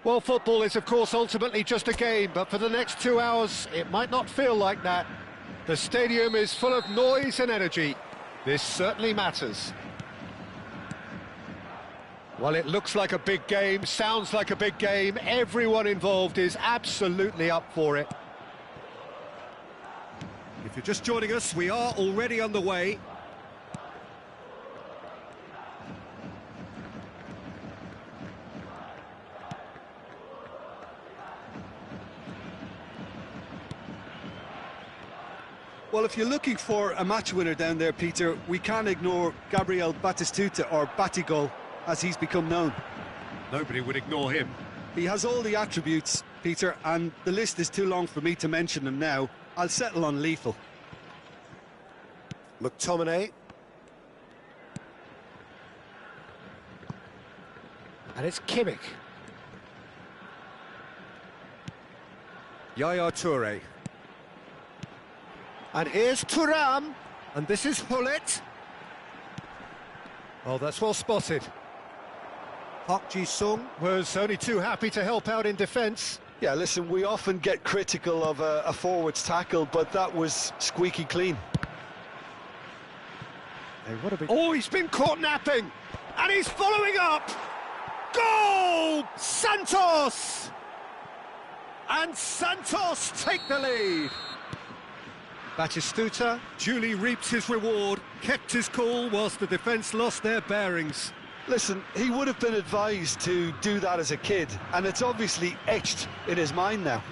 Well, football is, of course, ultimately just a game, but for the next 2 hours, it might not feel like that. The stadium is full of noise and energy. This certainly matters. Well, it looks like a big game, sounds like a big game. Everyone involved is absolutely up for it. If you're just joining us, we are already underway. Well, if you're looking for a match winner down there, Peter, we can't ignore Gabriel Batistuta, or Batigol, as he's become known. Nobody would ignore him. He has all the attributes, Peter, and the list is too long for me to mention them now. I'll settle on lethal. McTominay. And it's Kimmich. Yaya Toure. And here's Thuram, and this is Hullet. Oh, that's well spotted. Park Ji-sung was only too happy to help out in defence. Yeah, listen, we often get critical of a forward's tackle, but that was squeaky clean. Oh, he's been caught napping, and he's following up. Goal! Santos! And Santos take the lead. Batistuta duly reaps his reward, kept his cool whilst the defence lost their bearings. Listen, he would have been advised to do that as a kid, and it's obviously etched in his mind now.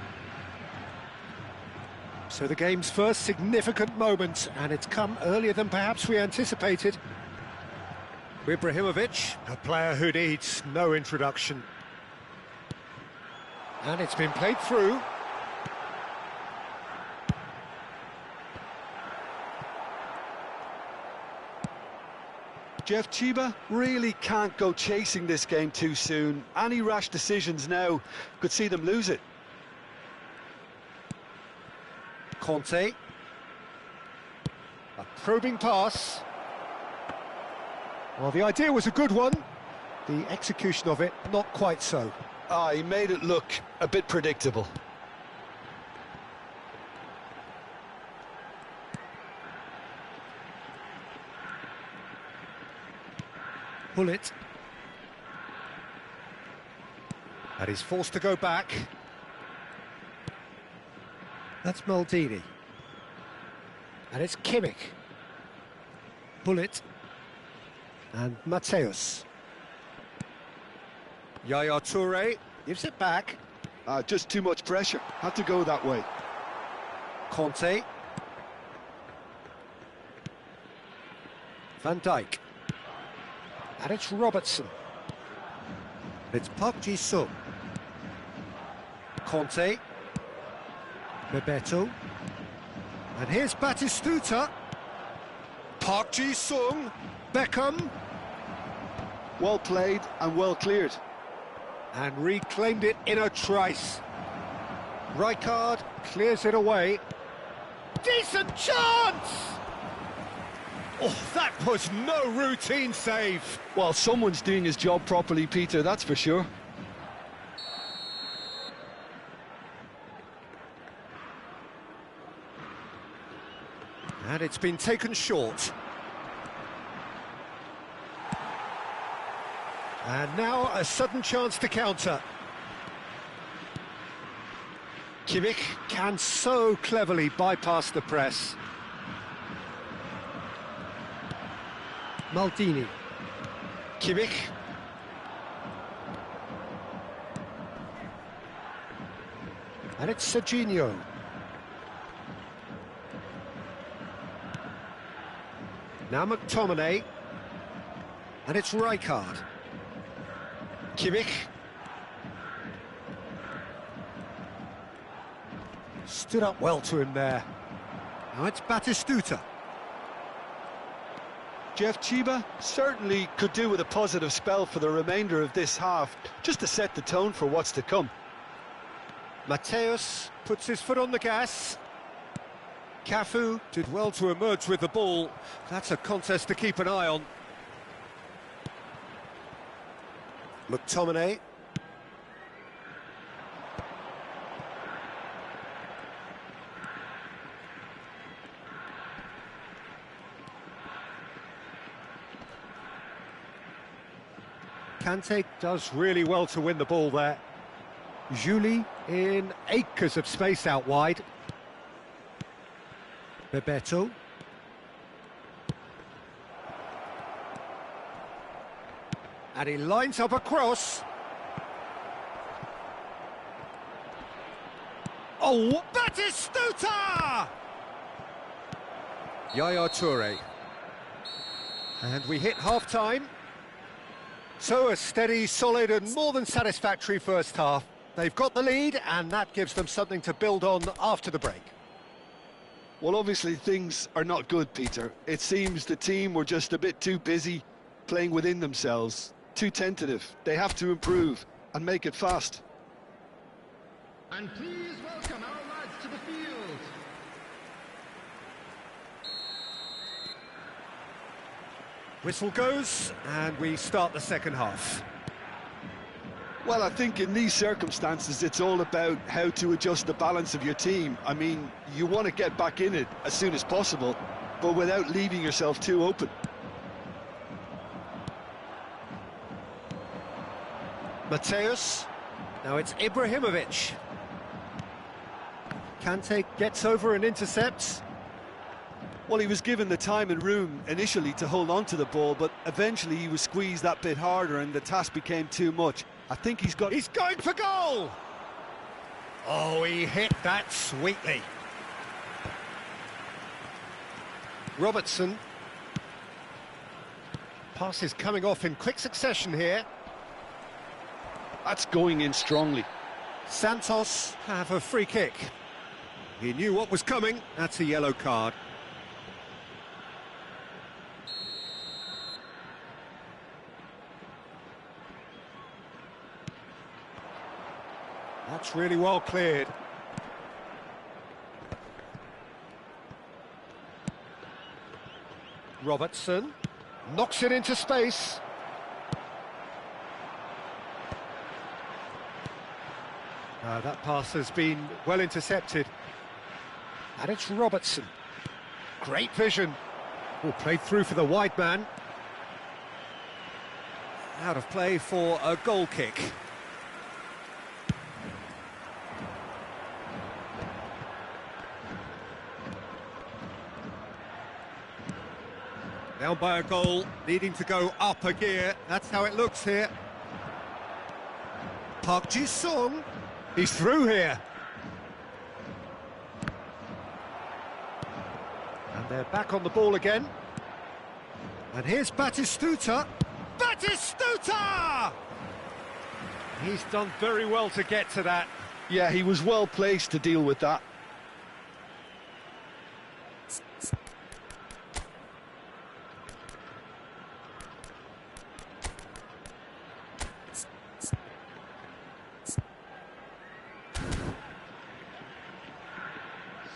So the game's first significant moment, and it's come earlier than perhaps we anticipated. Ibrahimovic, a player who needs no introduction. And it's been played through. Jeff Chiba really can't go chasing this game too soon. Any rash decisions now could see them lose it. Conte. A probing pass. Well, the idea was a good one. The execution of it, not quite so. He made it look a bit predictable. Hullet. And he's forced to go back. That's Maldini. And it's Kimmich. Hullet. And Mateus. Yaya Toure gives it back. Just too much pressure. Had to go that way. Conte. Van Dijk. And it's Robertson. It's Park Ji-sung. Conte. Bebeto. And here's Batistuta. Park Ji-sung. Beckham. Well played and well cleared. And reclaimed it in a trice. Rijkaard clears it away. Decent chance! Oh, that was no routine save. Well, someone's doing his job properly, Peter, that's for sure. And it's been taken short. And now a sudden chance to counter. Kimmich can so cleverly bypass the press. Maldini. Kimmich. And it's Serginho. Now McTominay. And it's Rijkaard. Kimmich. Stood up well to him there. Now it's Batistuta. Jeff Chiba certainly could do with a positive spell for the remainder of this half, just to set the tone for what's to come. Mateus puts his foot on the gas. Cafu did well to emerge with the ball. That's a contest to keep an eye on. McTominay. Kante does really well to win the ball there. Julie in acres of space out wide. Bebeto. And he lines up a cross. Oh, Batistuta! Yaya Toure. And we hit half-time. So a steady, solid and more than satisfactory first half. They've got the lead and that gives them something to build on after the break. Well, obviously things are not good, Peter. It seems the team were just a bit too busy playing within themselves, too tentative. They have to improve and make it fast. And please welcome our lads to the field. Whistle goes and we start the second half. Well, I think in these circumstances, it's all about how to adjust the balance of your team. I mean, you want to get back in it as soon as possible, but without leaving yourself too open. Mateus. Now it's Ibrahimovic. Kante gets over and intercepts. Well, he was given the time and room initially to hold on to the ball, but eventually he was squeezed that bit harder and the task became too much. I think he's going for goal! Oh, he hit that sweetly. Robertson. Pass is coming off in quick succession here. That's going in strongly. Santos have a free kick. He knew what was coming. That's a yellow card. That's really well cleared. Robertson knocks it into space. That pass has been well intercepted. And it's Robertson. Great vision. Oh, played through for the wide man. Out of play for a goal kick. Down by a goal, needing to go up a gear. That's how it looks here. Park Ji-sung. He's through here. And they're back on the ball again. And here's Batistuta. Batistuta! He's done very well to get to that. Yeah, he was well placed to deal with that.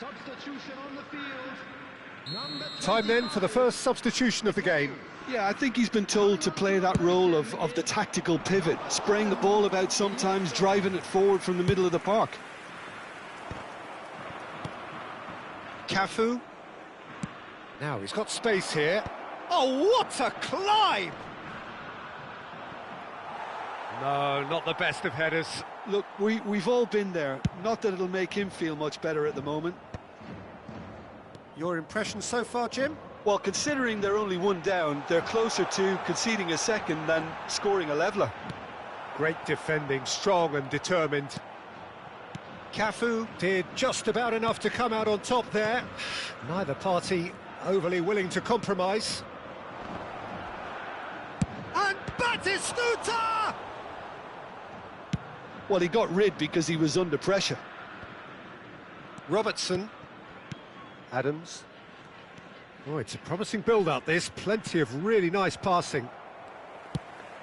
Substitution on the field. Time then for the first substitution of the game. Yeah, I think he's been told to play that role of the tactical pivot, spraying the ball about sometimes, driving it forward from the middle of the park. Cafu. Now he's got space here. Oh, what a climb! No, not the best of headers. Look, we've all been there. Not that it'll make him feel much better at the moment. Your impression so far, Jim? Well, considering they're only one down, they're closer to conceding a second than scoring a leveller. Great defending, strong and determined. Cafu did just about enough to come out on top there. Neither party overly willing to compromise. And Batistuta! Well, he got rid because he was under pressure. Robertson. Adams. Oh, it's a promising build-up, this. Plenty of really nice passing.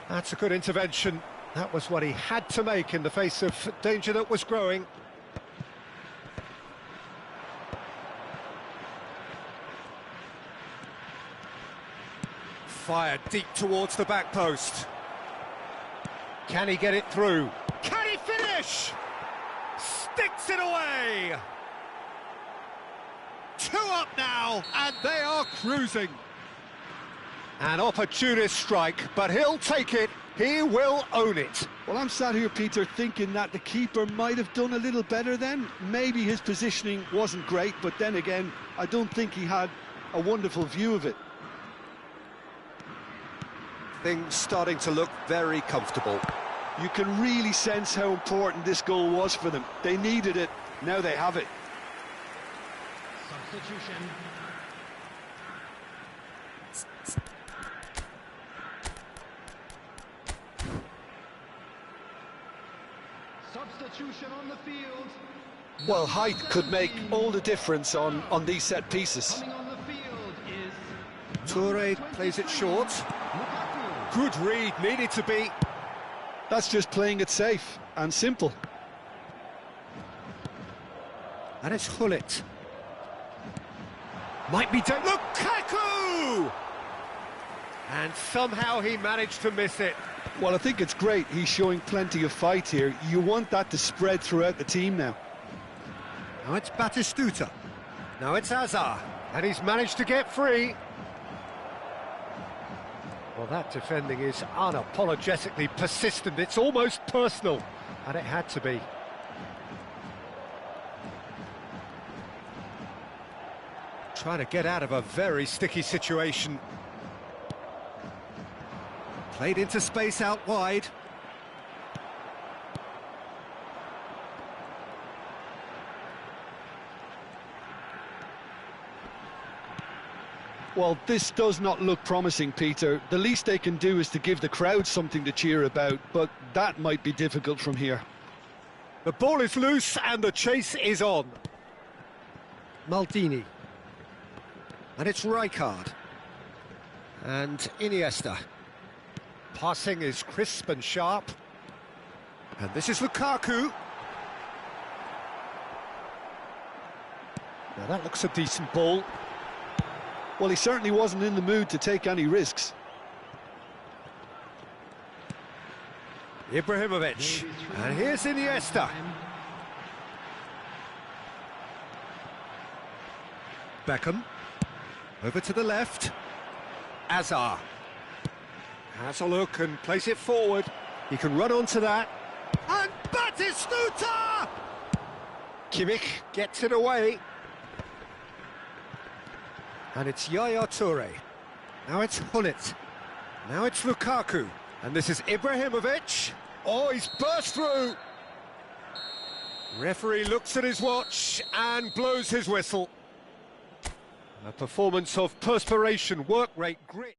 That's a good intervention. That was what he had to make in the face of danger that was growing. Fired deep towards the back post. Can he get it through? Can he finish? Sticks it away! 2 up now, and they are cruising. An opportunist strike, but he'll take it. He will own it. Well, I'm sat here, Peter, thinking that the keeper might have done a little better then. Maybe his positioning wasn't great, but then again, I don't think he had a wonderful view of it. Things starting to look very comfortable. You can really sense how important this goal was for them. They needed it, now they have it. Substitution. Substitution on the field. Well, height could make all the difference on these set pieces. Coming on the field is Toure plays it short. Lukaku. Good read, needed to be. That's just playing it safe and simple. And it's Hullet. Might be Lukaku! And somehow he managed to miss it. Well, I think it's great. He's showing plenty of fight here. You want that to spread throughout the team now. Now it's Batistuta. Now it's Azar. And he's managed to get free. Well, that defending is unapologetically persistent. It's almost personal. And it had to be. Trying to get out of a very sticky situation. Played into space out wide. Well, this does not look promising, Peter. The least they can do is to give the crowd something to cheer about, but that might be difficult from here. The ball is loose and the chase is on. Maldini. And it's Rijkaard. And Iniesta. Passing is crisp and sharp. And this is Lukaku. Now that looks a decent ball. Well, he certainly wasn't in the mood to take any risks. Ibrahimovic. And here's Iniesta. Beckham. Over to the left. Azar. Has a look and plays it forward. He can run onto that. And Batistuta! Kimmich gets it away. And it's Yaya Toure. Now it's Hullet. Now it's Lukaku. And this is Ibrahimovic. Oh, he's burst through. Referee looks at his watch and blows his whistle. A performance of perspiration, work rate, grit.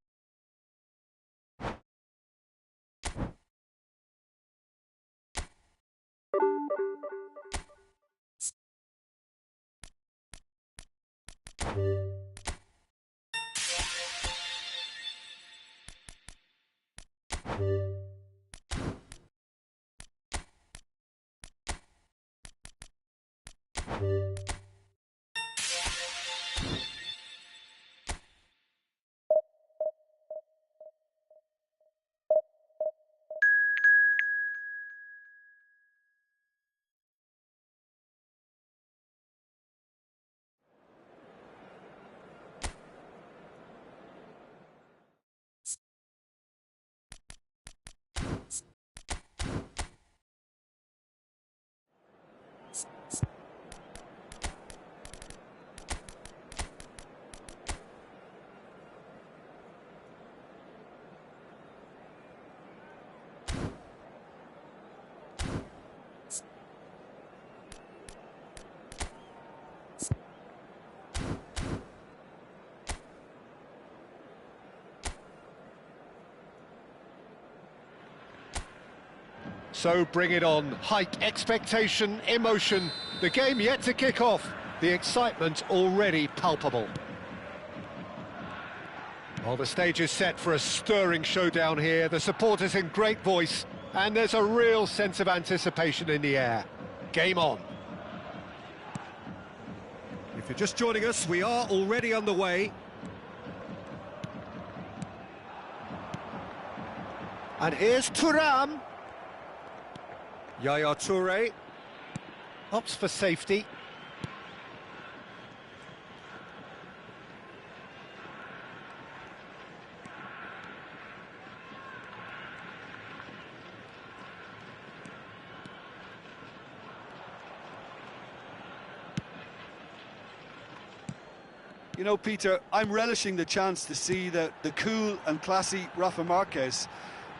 So bring it on. Height, expectation, emotion. The game yet to kick off. The excitement already palpable. Well, the stage is set for a stirring showdown here. The supporters in great voice. And there's a real sense of anticipation in the air. Game on. If you're just joining us, we are already underway. And here's Thuram. Yaya Toure opts for safety. You know, Peter, I'm relishing the chance to see the cool and classy Rafa Marquez.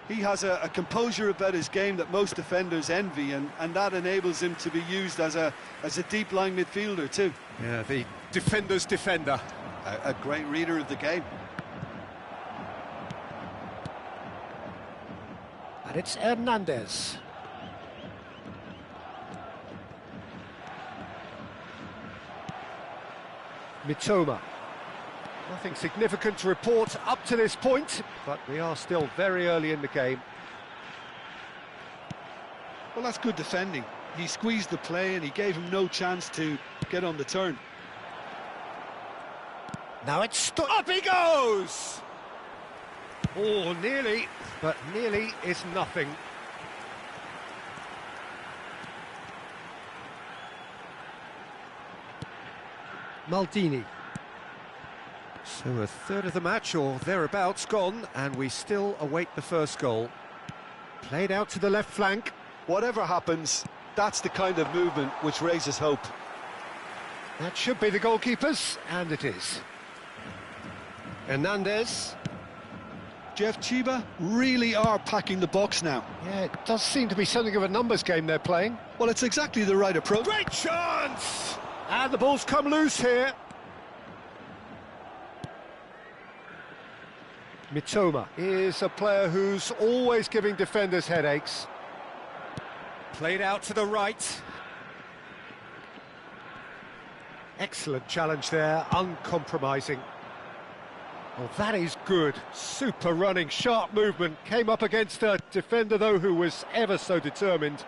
He has a composure about his game that most defenders envy, and that enables him to be used as a deep-lying midfielder too. Yeah, the defender's defender. A great reader of the game. And it's Hernandez. Mitoma. Nothing significant to report up to this point, but we are still very early in the game. Well, that's good defending. He squeezed the play and he gave him no chance to get on the turn. Now it's up he goes! Oh, nearly, but nearly is nothing. Maldini. So a third of the match, or thereabouts, gone, and we still await the first goal. Played out to the left flank. Whatever happens, that's the kind of movement which raises hope. That should be the goalkeeper's, and it is. Hernandez. Jeff, Chiba really are packing the box now. Yeah, it does seem to be something of a numbers game they're playing. Well, it's exactly the right approach. Great chance! And the ball's come loose here. Mitoma is a player who's always giving defenders headaches. Played out to the right. Excellent challenge there, uncompromising. Well, that is good. Super running, sharp movement. Came up against a defender, though, who was ever so determined.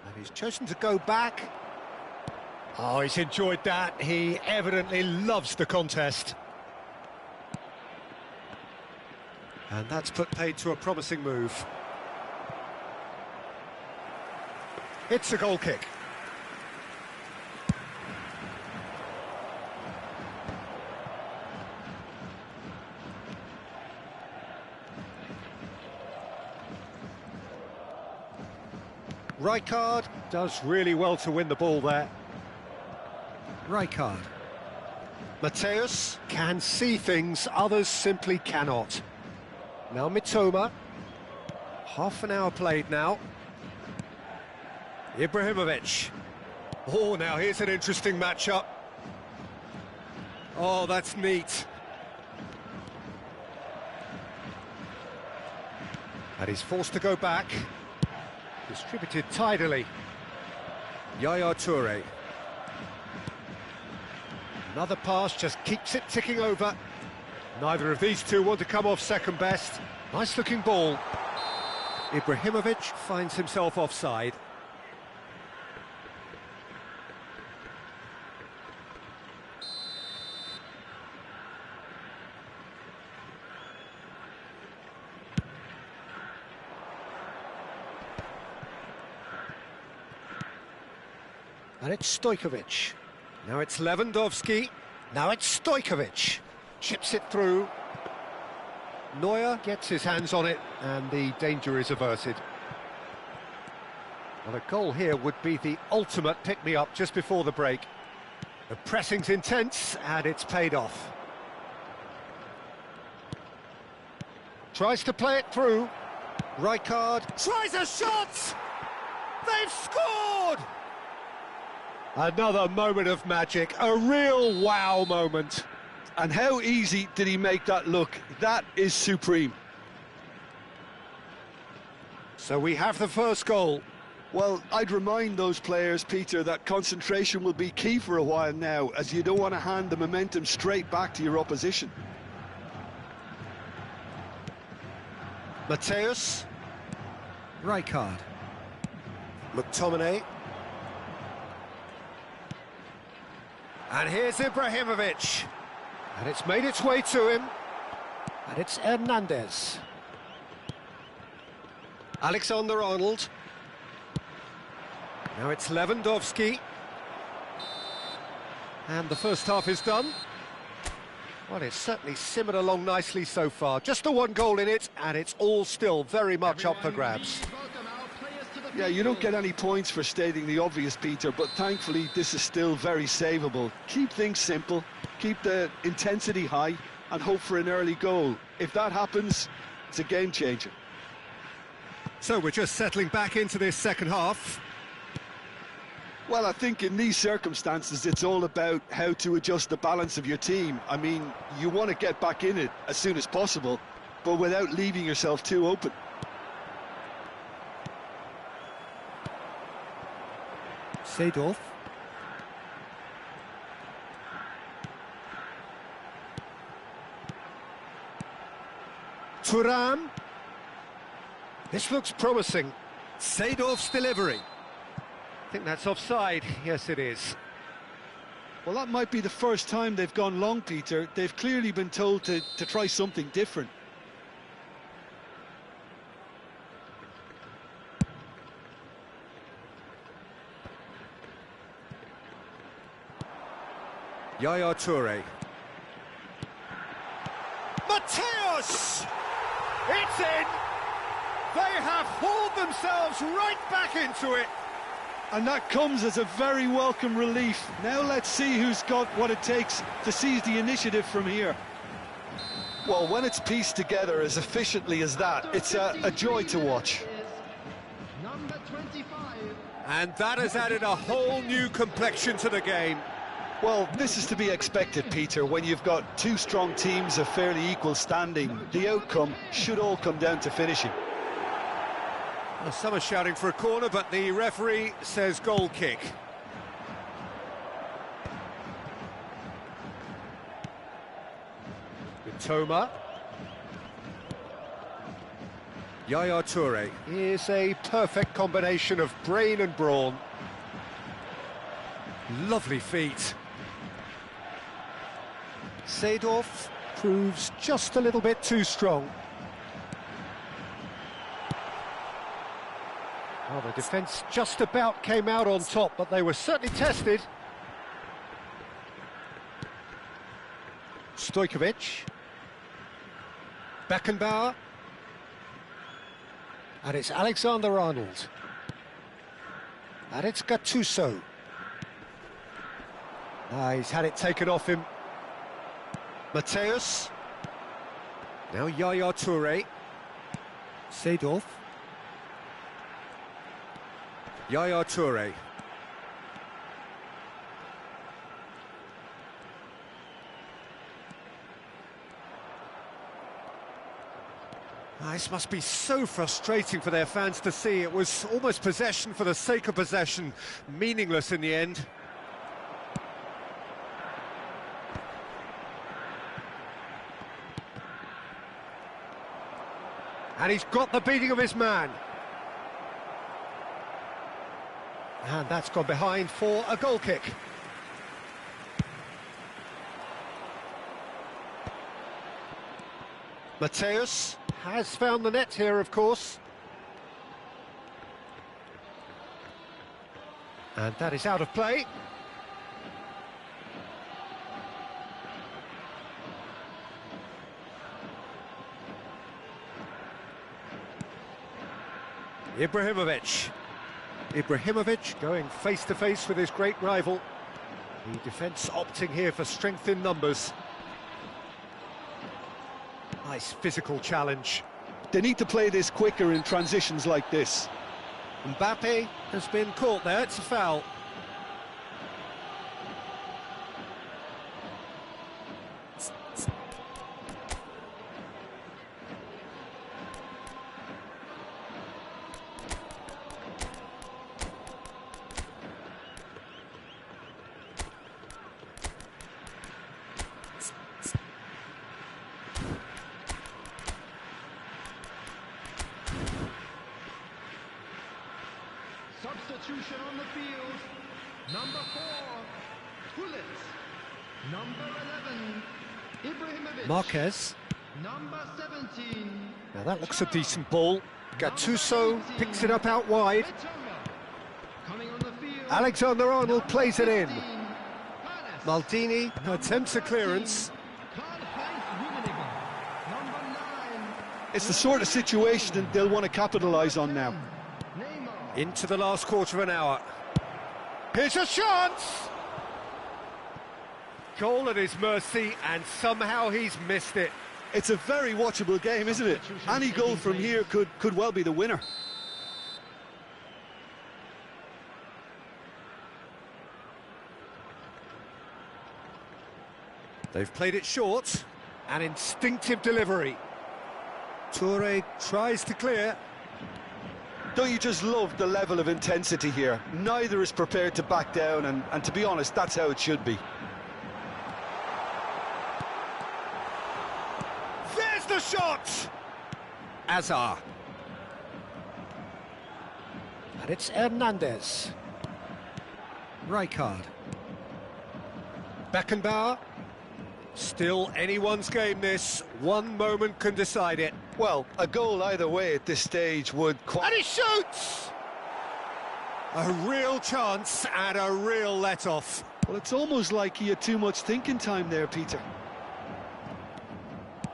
And he's chosen to go back. Oh, he's enjoyed that. He evidently loves the contest. And that's put paid to a promising move. It's a goal kick. Rijkaard does really well to win the ball there. Rijkaard. Mateus can see things others simply cannot. Now Mitoma. Half an hour played now. Ibrahimovic. Oh, now here's an interesting matchup. Oh, that's neat. And he's forced to go back. Distributed tidily. Yaya Toure. Another pass just keeps it ticking over. Neither of these two want to come off second best. Nice looking ball. Ibrahimovic finds himself offside. And it's Stojkovic. Now it's Lewandowski. Now it's Stojkovic. Chips it through. Neuer gets his hands on it, and the danger is averted. Well, a goal here would be the ultimate pick-me-up just before the break. The pressing's intense, and it's paid off. Tries to play it through. Rijkaard tries a shot! They've scored! Another moment of magic, a real wow moment. And how easy did he make that look? That is supreme. So we have the first goal. Well, I'd remind those players, Peter, that concentration will be key for a while now, as you don't want to hand the momentum straight back to your opposition. Mateus. Rijkaard. McTominay. And here's Ibrahimovic. And it's made its way to him. And it's Hernandez. Alexander-Arnold. Now it's Lewandowski. And the first half is done. Well, it's certainly simmered along nicely so far. Just the one goal in it, and it's all still very much up for grabs. Welcome our players to the Yeah, you don't get any points for stating the obvious, Peter, but thankfully this is still very savable. Keep things simple, keep the intensity high, and hope for an early goal. If that happens, it's a game changer. So we're just settling back into this second half. Well, I think in these circumstances, it's all about how to adjust the balance of your team. I mean, you want to get back in it as soon as possible, but without leaving yourself too open. Seedorf. Thuram. This looks promising. Seedorf's delivery. I think that's offside. Yes, it is. Well, that might be the first time they've gone long, Peter. They've clearly been told to try something different. Yaya Toure. Mateus! It's in! They have hauled themselves right back into it. And that comes as a very welcome relief. Now let's see who's got what it takes to seize the initiative from here. Well, when it's pieced together as efficiently as that, it's a joy to watch. Number 25. And that has added a whole new complexion to the game. Well, this is to be expected, Peter. When you've got two strong teams of fairly equal standing, the outcome should all come down to finishing. Well, some are shouting for a corner, but the referee says goal kick. Mitoma. Yaya Toure is a perfect combination of brain and brawn. Lovely feet. Seedorf proves just a little bit too strong. Well, the defence just about came out on top, but they were certainly tested. Stojkovic. Beckenbauer. And it's Alexander-Arnold. And it's Gattuso. He's had it taken off him. Mateus. Now Yaya Toure. Seedorf. Yaya Toure. This must be so frustrating for their fans to see. It was almost possession for the sake of possession, meaningless in the end. And he's got the beating of his man. And that's gone behind for a goal kick. Mateus has found the net here, of course. And that is out of play. Ibrahimovic going face-to-face with his great rival. The defence opting here for strength in numbers. Nice physical challenge. They need to play this quicker in transitions like this. Mbappe has been caught there, it's a foul. Substitution on the field. Number 4, Gullit. Number 11, Ibrahimovic. Marquez. Number 17. Now that looks a decent ball. Gattuso picks it up out wide. Coming on the field. Alexander-Arnold plays it in. Panes. Maldini attempts a clearance. Karl-Heinz Rummenigge. Number 9. It's the sort of situation that they'll want to capitalise on now. Neymar. Into the last quarter of an hour. Here's a chance! Goal at his mercy, and somehow he's missed it. It's a very watchable game, isn't it? Any goal from here could well be the winner. They've played it short. An instinctive delivery. Toure tries to clear. Don't you just love the level of intensity here? Neither is prepared to back down, and to be honest, that's how it should be. There's the shot! Azar. And it's Hernandez. Rijkaard. Beckenbauer. Still anyone's game, this. One moment can decide it. Well, a goal either way at this stage would... And he shoots! A real chance and a real let-off. Well, it's almost like he had too much thinking time there, Peter.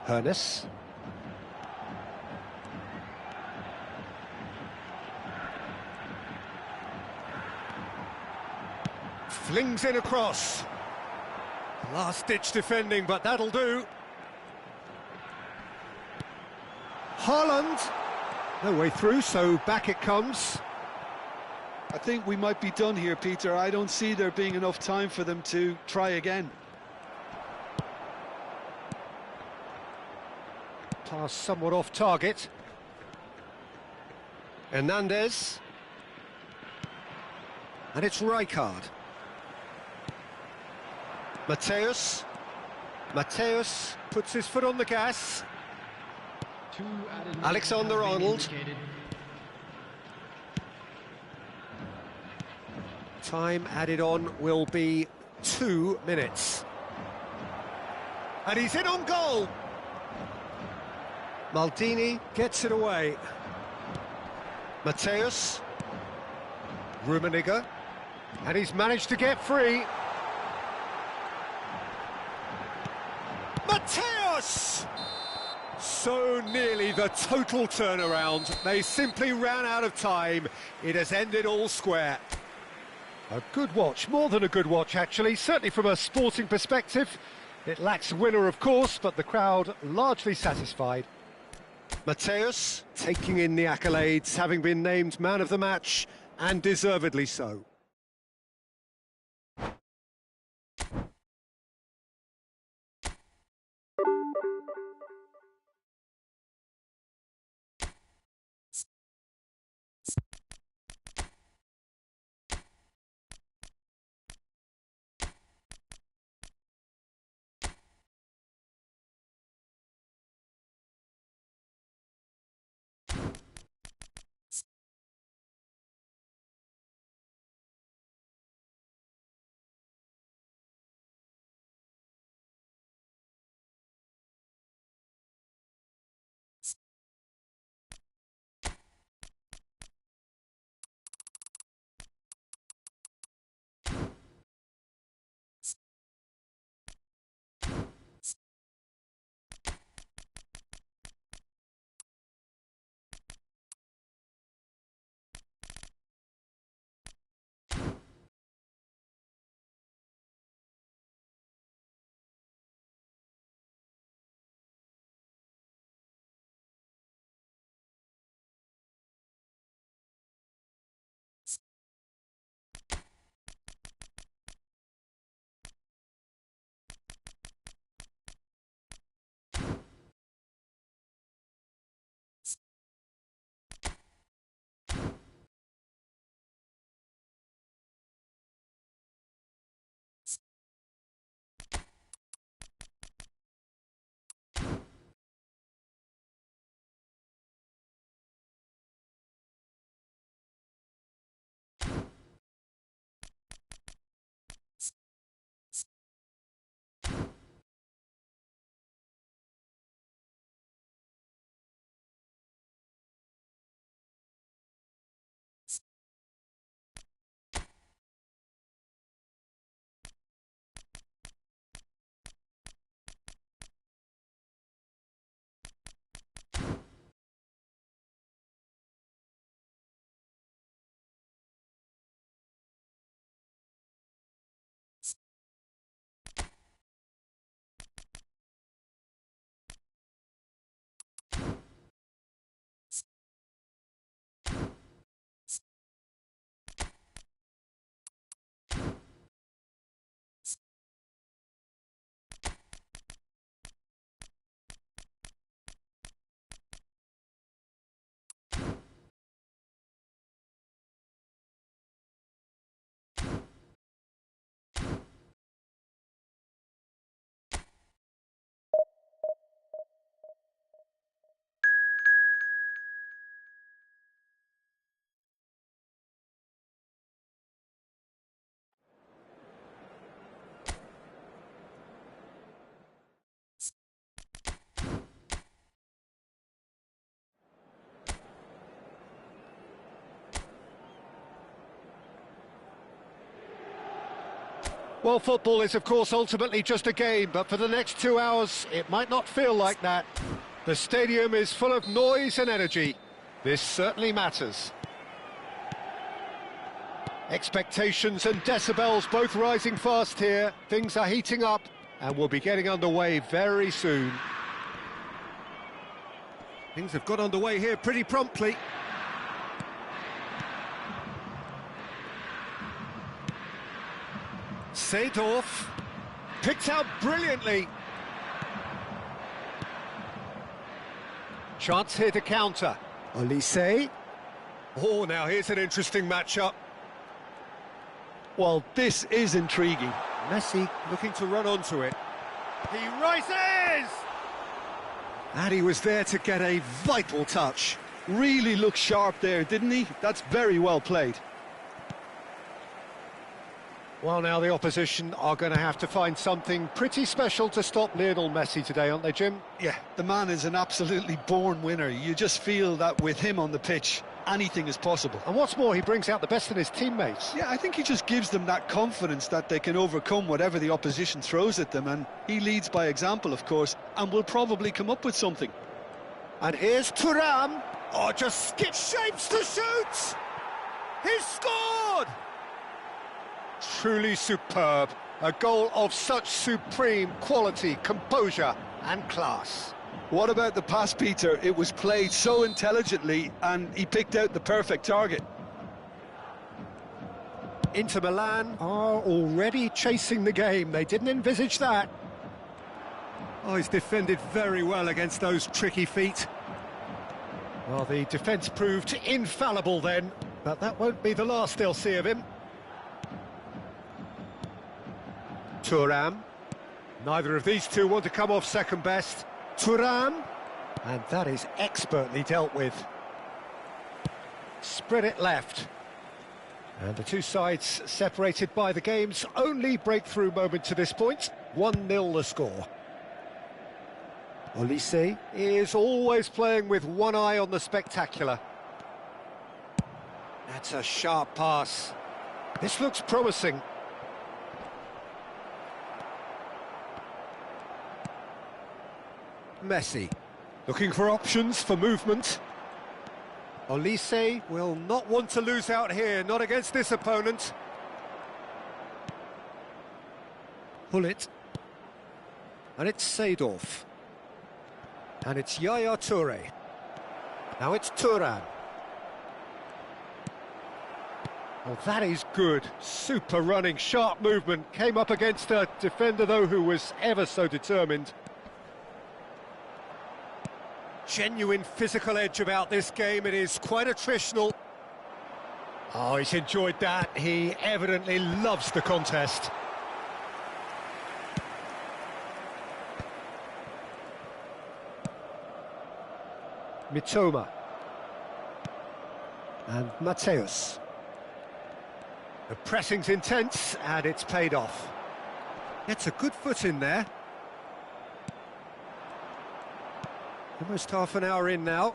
Hernes. Flings in across. Last-ditch defending, but that'll do. Haaland. No way through, so back it comes. I think we might be done here, Peter. I don't see there being enough time for them to try again. Pass somewhat off target. Hernandez. And it's Rijkaard. Mateus puts his foot on the gas. Alexander-Arnold. Time added on will be 2 minutes. And he's in on goal. Maldini gets it away. Mateus. Rummenigge. And he's managed to get free. Mateus! So nearly the total turnaround. They simply ran out of time. It has ended all square. A good watch, more than a good watch actually, certainly from a sporting perspective. It lacks a winner of course, but the crowd largely satisfied. Mateus taking in the accolades, having been named man of the match, and deservedly so. Well, football is, of course, ultimately just a game, but for the next 2 hours, it might not feel like that. The stadium is full of noise and energy. This certainly matters. Expectations and decibels both rising fast here. Things are heating up, and we'll be getting underway very soon. Things have got underway here pretty promptly. Seedorf picked out brilliantly. Chance here to counter. Olise. Oh, now here's an interesting matchup. Well, this is intriguing. Messi looking to run onto it. He rises! And he was there to get a vital touch. Really looked sharp there, didn't he? That's very well played. Well, now the opposition are going to have to find something pretty special to stop Lionel Messi today, aren't they, Jim? Yeah, the man is an absolutely born winner. You just feel that with him on the pitch, anything is possible. And what's more, he brings out the best in his teammates. Yeah, I think he just gives them that confidence that they can overcome whatever the opposition throws at them, and he leads by example, of course, and will probably come up with something. And here's Thuram. Oh, just skip shapes to shoot! He's scored! Truly superb. A goal of such supreme quality, composure and class. What about the pass, Peter? It was played so intelligently and he picked out the perfect target. Inter Milan are already chasing the game. They didn't envisage that. Oh, he's defended very well against those tricky feet. Well, the defence proved infallible then, but that won't be the last they'll see of him. Thuram. Neither of these two want to come off second best. Thuram. And that is expertly dealt with. Spread it left. And the two sides separated by the game's only breakthrough moment to this point. 1-0 the score. Olise is always playing with one eye on the spectacular. That's a sharp pass. This looks promising. Messi, looking for options for movement. Olise will not want to lose out here, not against this opponent. Pull it. And it's Seedorf. And it's Yaya Toure. Now it's Thuram. Well, that is good. Super running, sharp movement. Came up against a defender, though, who was ever so determined. Genuine physical edge about this game. It is quite attritional. Oh, he's enjoyed that. He evidently loves the contest. Mitoma. And Mateus. The pressing's intense, and it's paid off. Gets a good foot in there. Almost half an hour in now.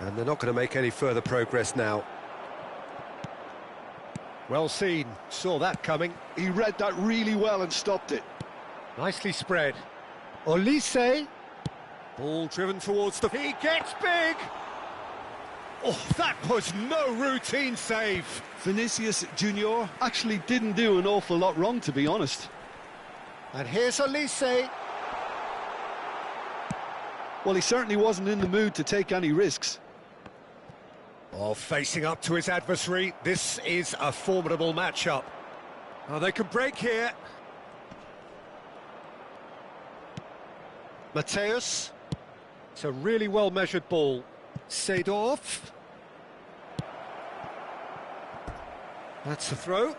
And they're not going to make any further progress now. Well seen, saw that coming. He read that really well and stopped it. Nicely spread. Olise. Ball driven towards the... He gets big! Oh, that was no routine save. Vinicius Junior actually didn't do an awful lot wrong, to be honest. And here's Olise. Well, he certainly wasn't in the mood to take any risks. Oh, facing up to his adversary, this is a formidable matchup. Oh, they can break here. Mateus. It's a really well-measured ball. Seedorf. That's a throw.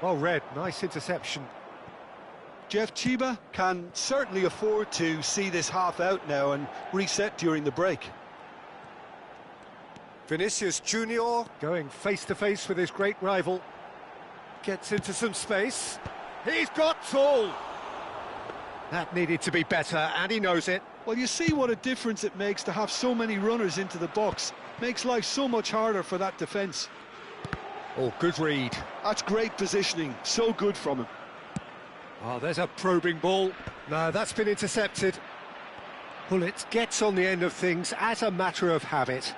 Well read, nice interception. Jeff Chiba can certainly afford to see this half out now and reset during the break. Vinicius Junior going face-to-face with his great rival. Gets into some space. He's got tall. That needed to be better, and he knows it. Well, you see what a difference it makes to have so many runners into the box. Makes life so much harder for that defence. Oh, good read. That's great positioning, so good from him. Oh, there's a probing ball. No, that's been intercepted. Pullet gets on the end of things as a matter of habit.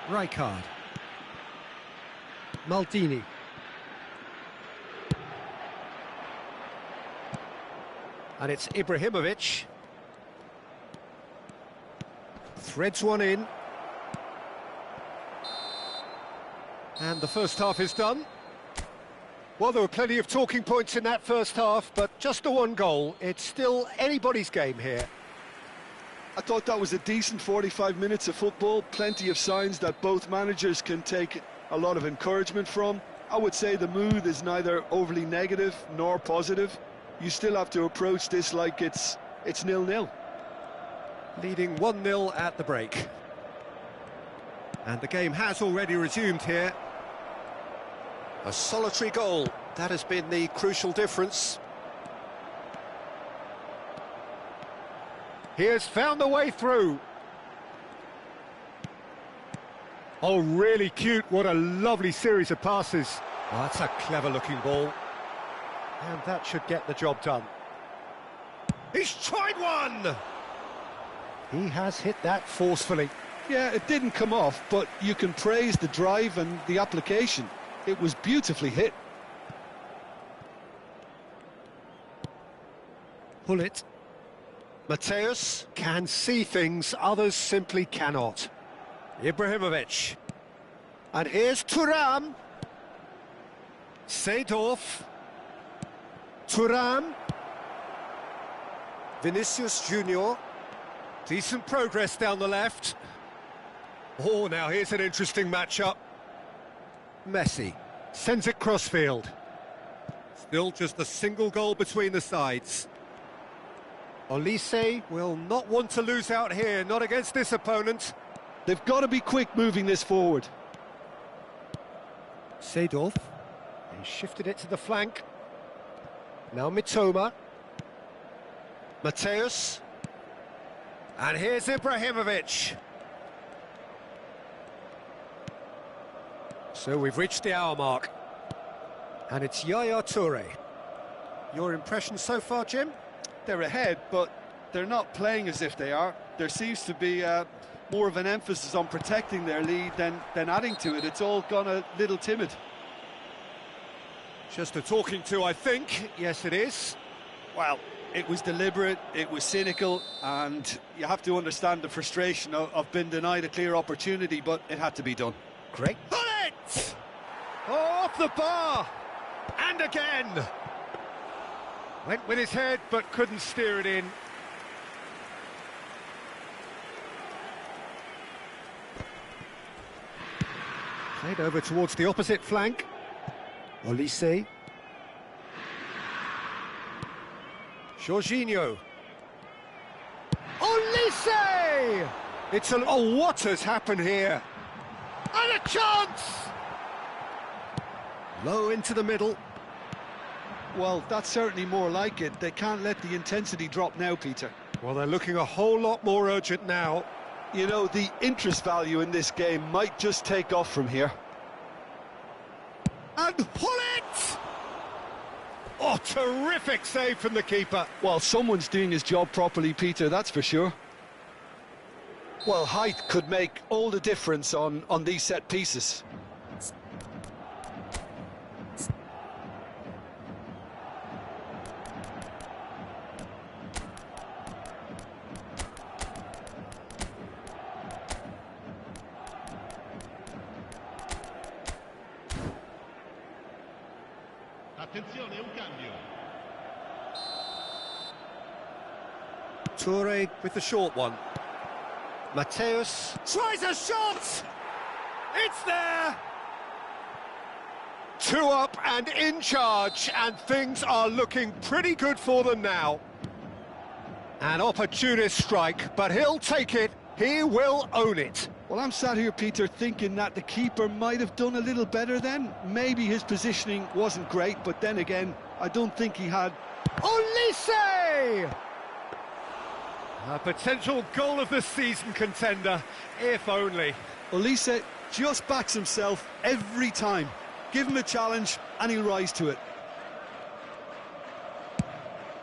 Rijkaard. Maldini. And it's Ibrahimovic. Threads one in. And the first half is done. Well, there were plenty of talking points in that first half, but just the one goal. It's still anybody's game here. I thought that was a decent 45 minutes of football. Plenty of signs that both managers can take a lot of encouragement from. I would say the mood is neither overly negative nor positive. You still have to approach this like it's 0-0. Leading 1-0 at the break. And the game has already resumed here. A solitary goal, that has been the crucial difference. He has found the way through. Oh, really cute, what a lovely series of passes. Oh, that's a clever-looking ball. And that should get the job done. He's tried one! He has hit that forcefully. Yeah, it didn't come off, but you can praise the drive and the application. It was beautifully hit. Pullet. Mateus can see things others simply cannot. Ibrahimovic. And here's Thuram. Seedorf. Thuram. Vinicius Junior. Decent progress down the left. Oh, now here's an interesting matchup. Messi sends it crossfield. Still just a single goal between the sides. Olise will not want to lose out here, not against this opponent. They've got to be quick moving this forward. Seedorf. He shifted it to the flank. Now Mitoma. Mateus. And here's Ibrahimovic. So we've reached the hour mark. And it's Yaya Toure. Your impression so far, Jim? They're ahead, but they're not playing as if they are. There seems to be more of an emphasis on protecting their lead than adding to it. It's all gone a little timid. Just a talking to, I think. Yes, it is. Well, it was deliberate, it was cynical, and you have to understand the frustration of being denied a clear opportunity, but it had to be done. Great. Bullet! Oh, off the bar! And again! Went with his head, but couldn't steer it in. Played over towards the opposite flank. Olise. Jorginho. Olise! It's a... Oh, what has happened here? And a chance! Low into the middle. Well, that's certainly more like it. They can't let the intensity drop now, Peter. Well, they're looking a whole lot more urgent now. You know, the interest value in this game might just take off from here. And pull it! Oh, terrific save from the keeper. Well, someone's doing his job properly, Peter, that's for sure. Well, height could make all the difference on these set pieces. Attenzione, un cambio. Toure with the short one. Mateus tries a shot! It's there! 2 up and in charge, and things are looking pretty good for them now. An opportunist strike, but he'll take it. He will own it. Well, I'm sat here, Peter, thinking that the keeper might have done a little better then. Maybe his positioning wasn't great, but then again, I don't think he had... Olise! A potential goal of the season contender, if only. Olise just backs himself every time. Give him a challenge and he'll rise to it.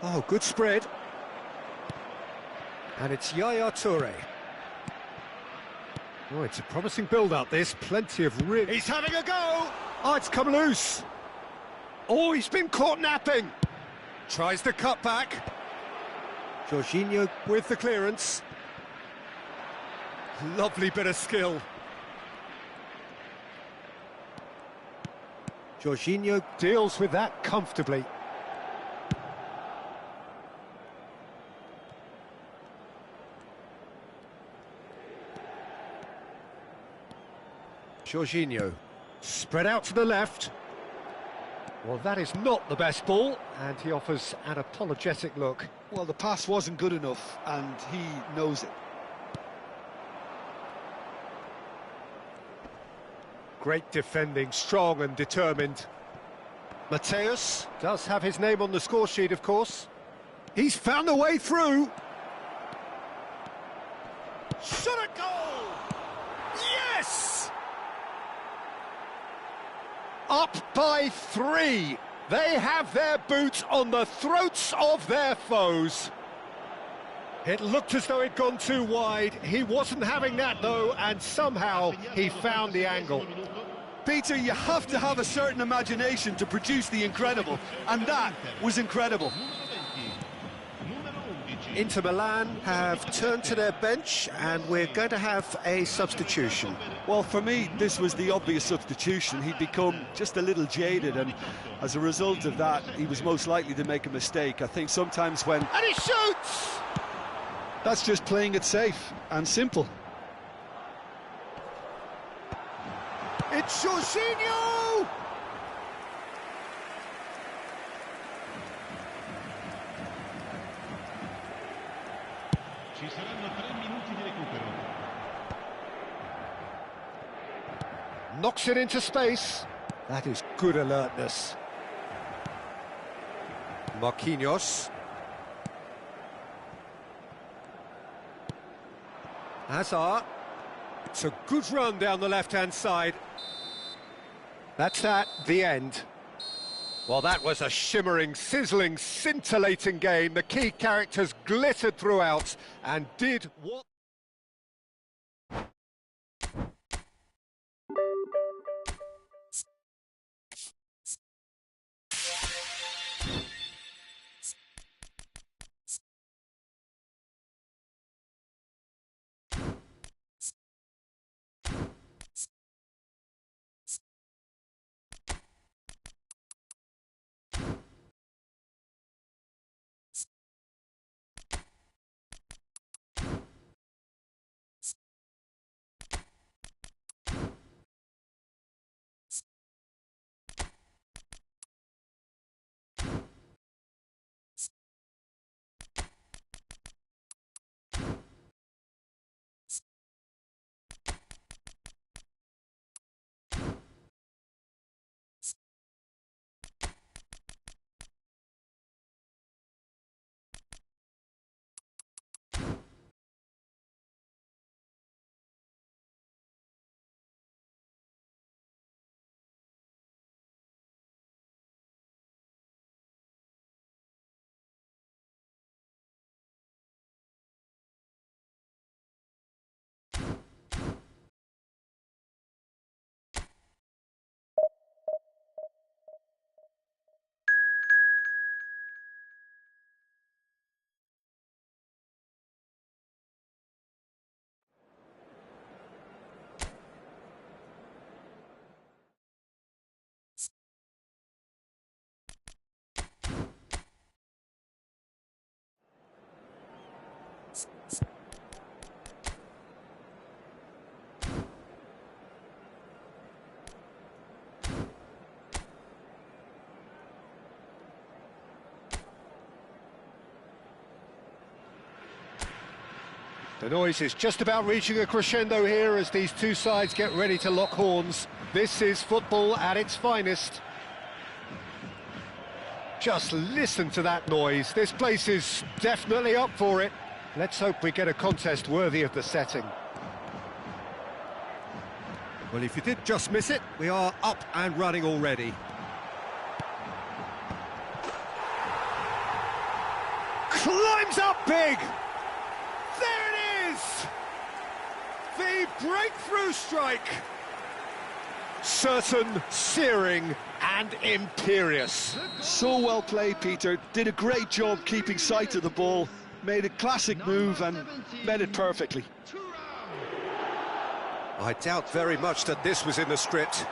Oh, good spread. And it's Yaya Toure. Oh, it's a promising build-up, this. Plenty of He's having a go! Oh, it's come loose. Oh, he's been caught napping. Tries the cut back. Jorginho with the clearance. Lovely bit of skill. Jorginho deals with that comfortably. Jorginho, spread out to the left. Well, that is not the best ball, and he offers an apologetic look. Well, the pass wasn't good enough, and he knows it. Great defending, strong and determined. Mateus does have his name on the score sheet, of course. He's found a way through. Shot a goal! Yes! Up by 3. They have their boots on the throats of their foes. It looked as though it'd gone too wide. He wasn't having that, though, and somehow he found the angle. Peter, you have to have a certain imagination to produce the incredible, and that was incredible. Inter Milan have turned to their bench, and we're going to have a substitution. Well, for me, this was the obvious substitution. He'd become just a little jaded, and as a result of that, he was most likely to make a mistake. I think sometimes when... And he shoots! That's just playing it safe and simple. It's Jorginho! Ci saranno 3 minuti di recupero. Knocks it into space. That is good alertness. Marquinhos. Hazard. It's a good run down the left-hand side. That's the end. Well, that was a shimmering, sizzling, scintillating game. The key characters glittered throughout and did what... The noise is just about reaching a crescendo here as these two sides get ready to lock horns. This is football at its finest. Just listen to that noise. This place is definitely up for it. Let's hope we get a contest worthy of the setting. Well, if you did just miss it, we are up and running already. Climbs up big! There it is! The breakthrough strike! Certain, searing and imperious. So well played, Peter. Did a great job keeping sight of the ball. Made a classic move and met it perfectly. I doubt very much that this was in the script.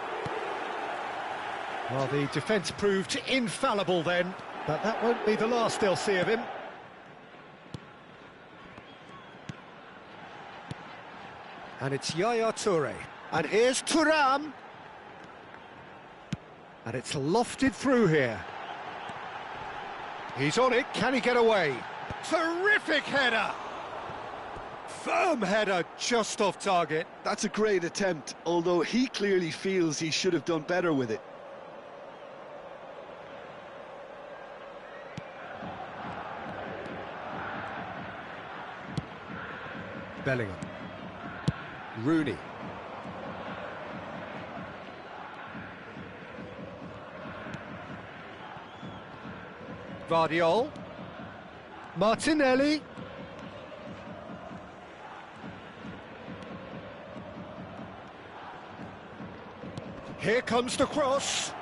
Well, the defence proved infallible then, but that won't be the last they'll see of him. And it's Yaya Toure. And here's Thuram. And it's lofted through here. He's on it, can he get away? Terrific header! Firm header, just off target. That's a great attempt, although he clearly feels he should have done better with it. Bellingham. Rooney. Vardiol. Martinelli. Here comes the cross.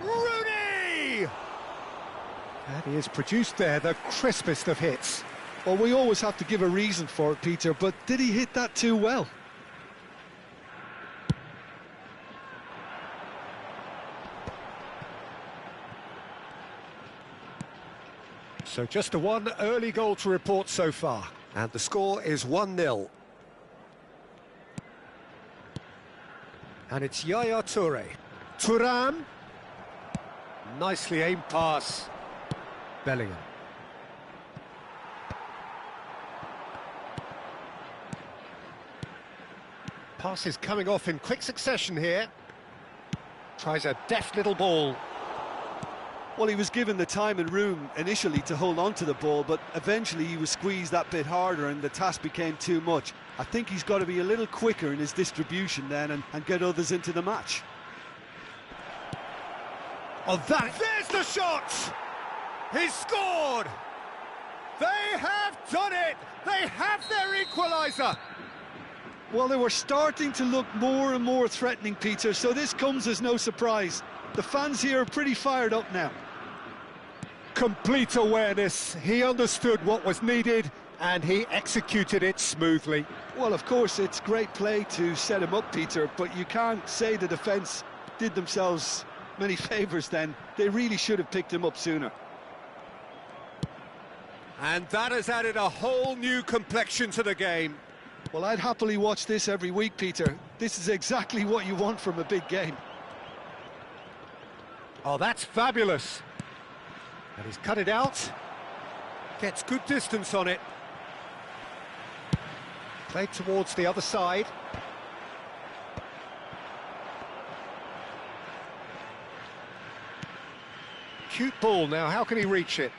Rooney! And he has produced there the crispest of hits. Well, we always have to give a reason for it, Peter, but did he hit that too well? So just a one early goal to report so far. And the score is 1-0. And it's Yaya Toure. Thuram. Nicely aimed pass. Bellingham. Pass is coming off in quick succession here. Tries a deft little ball. Well, he was given the time and room initially to hold on to the ball, but eventually he was squeezed that bit harder and the task became too much. I think he's got to be a little quicker in his distribution then and get others into the match. Oh, there's the shot! He's scored! They have done it! They have their equaliser! Well, they were starting to look more and more threatening, Peter, so this comes as no surprise. The fans here are pretty fired up now. Complete awareness. He understood what was needed and he executed it smoothly. Well, of course, it's great play to set him up, Peter, but you can't say the defence did themselves many favours then. They really should have picked him up sooner. And that has added a whole new complexion to the game. Well, I'd happily watch this every week, Peter. This is exactly what you want from a big game. Oh, that's fabulous. And he's cut it out. Gets good distance on it. Played towards the other side. Cute ball now, how can he reach it?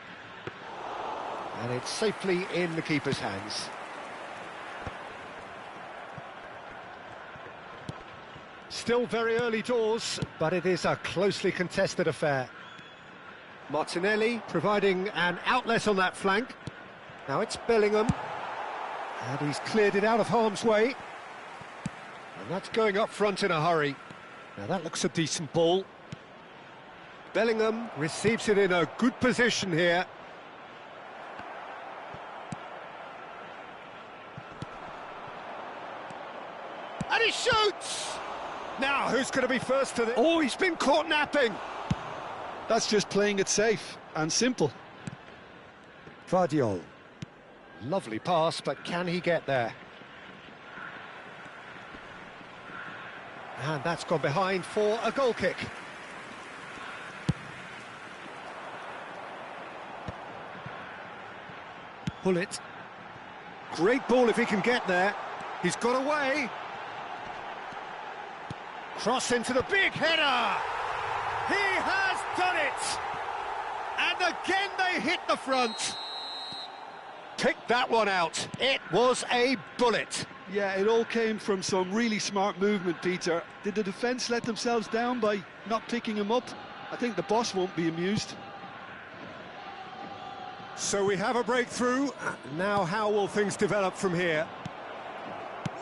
And it's safely in the keeper's hands. Still very early doors, but it is a closely contested affair. Martinelli providing an outlet on that flank. Now it's Bellingham. And he's cleared it out of harm's way. And that's going up front in a hurry. Now that looks a decent ball. Bellingham receives it in a good position here. And he shoots! Now, who's going to be first to the... Oh, he's been caught napping! That's just playing it safe and simple. Vardiol. Lovely pass, but can he get there? And that's gone behind for a goal kick. Pull it. Great ball if he can get there. He's got away. Cross into the big header. He has done it. And again they hit the front. Pick that one out. It was a bullet. Yeah, it all came from some really smart movement, Peter. Did the defence let themselves down by not picking him up? I think the boss won't be amused. So we have a breakthrough. Now how will things develop from here?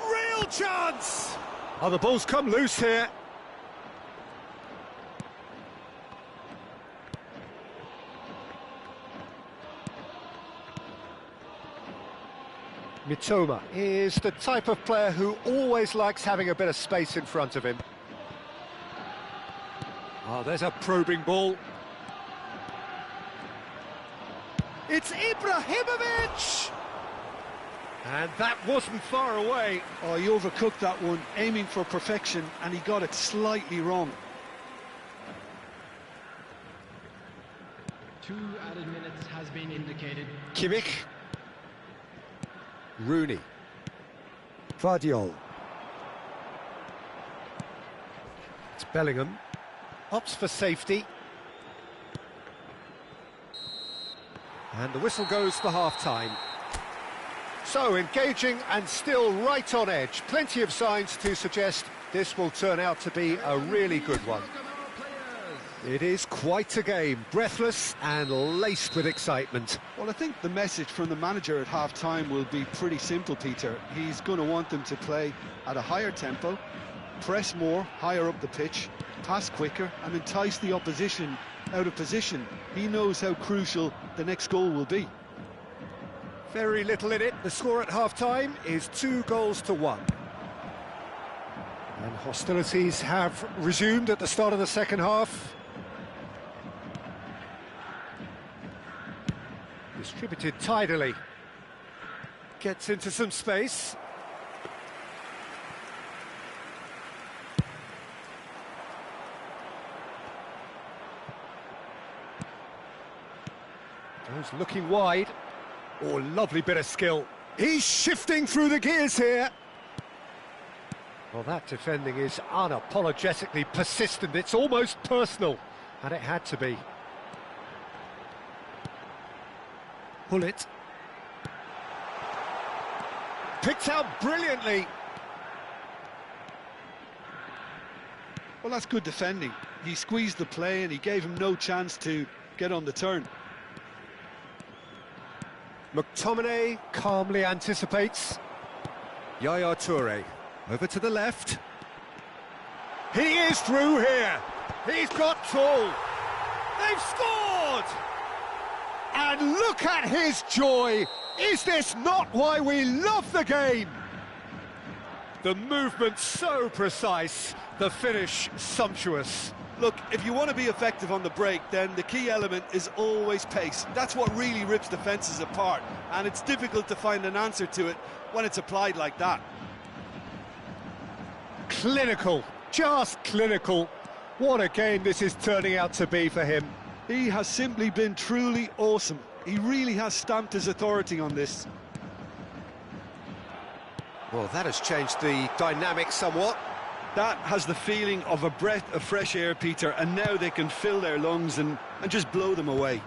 Real chance! Oh, the ball's come loose here. Mitoma is the type of player who always likes having a bit of space in front of him. Oh, there's a probing ball. It's Ibrahimovic! And that wasn't far away. Oh, he overcooked that one, aiming for perfection, and he got it slightly wrong. 2 added minutes has been indicated. Kimmich. Rooney. Vardiol. It's Bellingham. Opts for safety. And the whistle goes for half-time. So, engaging and still right on edge. Plenty of signs to suggest this will turn out to be a really good one. It is quite a game, breathless and laced with excitement. Well, I think the message from the manager at half-time will be pretty simple, Peter. He's going to want them to play at a higher tempo, press more, higher up the pitch, pass quicker and entice the opposition out of position. He knows how crucial the next goal will be. Very little in it. The score at half-time is 2-1. And hostilities have resumed at the start of the second half. Distributed tidily. Gets into some space. Goes looking wide. Oh, lovely bit of skill. He's shifting through the gears here. Well, that defending is unapologetically persistent. It's almost personal, and it had to be. Pull it. Picked out brilliantly. Well, that's good defending. He squeezed the play and he gave him no chance to get on the turn. McTominay calmly anticipates. Yaya Toure over to the left. He is through here. He's got tall. They've scored! And look at his joy. Is this not why we love the game? The movement so precise, the finish sumptuous. Look, if you want to be effective on the break, then the key element is always pace. That's what really rips defences apart, and it's difficult to find an answer to it when it's applied like that. Clinical, just clinical. What a game this is turning out to be for him. He has simply been truly awesome. He really has stamped his authority on this. Well, that has changed the dynamic somewhat. That has the feeling of a breath of fresh air, Peter, and now they can fill their lungs and just blow them away.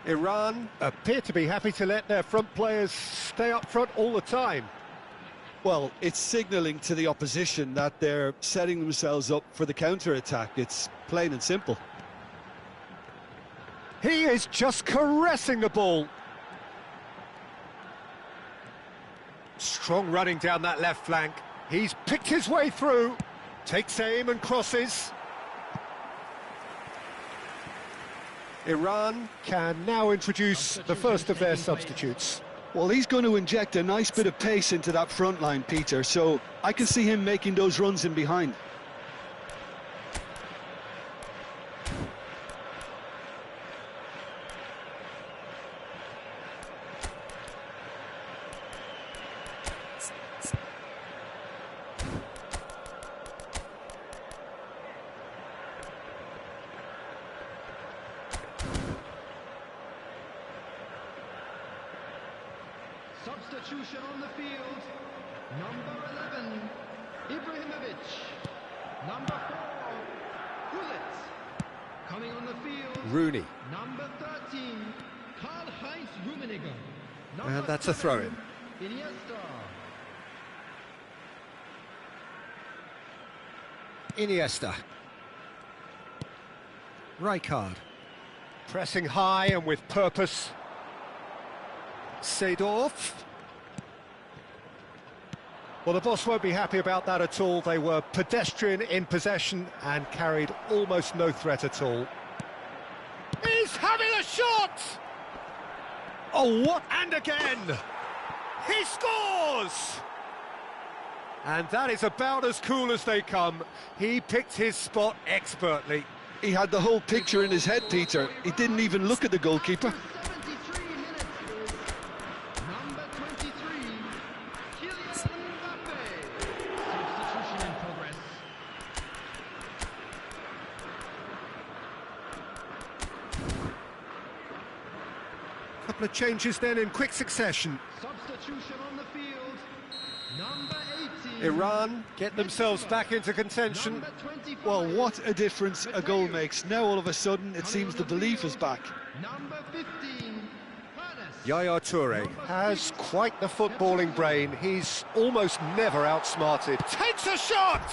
Iran appear to be happy to let their front players stay up front all the time. Well, it's signalling to the opposition that they're setting themselves up for the counter-attack. It's plain and simple. He is just caressing the ball. Strong running down that left flank. He's picked his way through. Takes aim and crosses. Iran can now introduce the first of their substitutes. Well, he's going to inject a nice bit of pace into that front line, Peter, so I can see him making those runs in behind. Substitution on the field. Number 11, Ibrahimovic. Number 4, Gullit. Coming on the field. Rooney. Number 13, Karl-Heinz Rummenigge. And that's a throw-in. Iniesta. Iniesta. Rijkaard. Pressing high and with purpose. Seedorf. Well, the boss won't be happy about that at all. They were pedestrian in possession and carried almost no threat at all. He's having a shot! Oh, what? And again! He scores! And that is about as cool as they come. He picked his spot expertly. He had the whole picture in his head, Peter. He didn't even look at the goalkeeper. 73 minutes. Number 23, Kylian Mbappe. Substitution in progress. Couple of changes then in quick succession. Substitution on the field. Number 18. Iran get themselves back into contention. Number 25. Well, what a difference a goal makes. Now all of a sudden it seems the belief is back. Number 15, Hannes. Yaya Toure has quite the footballing brain. He's almost never outsmarted. Takes a shot!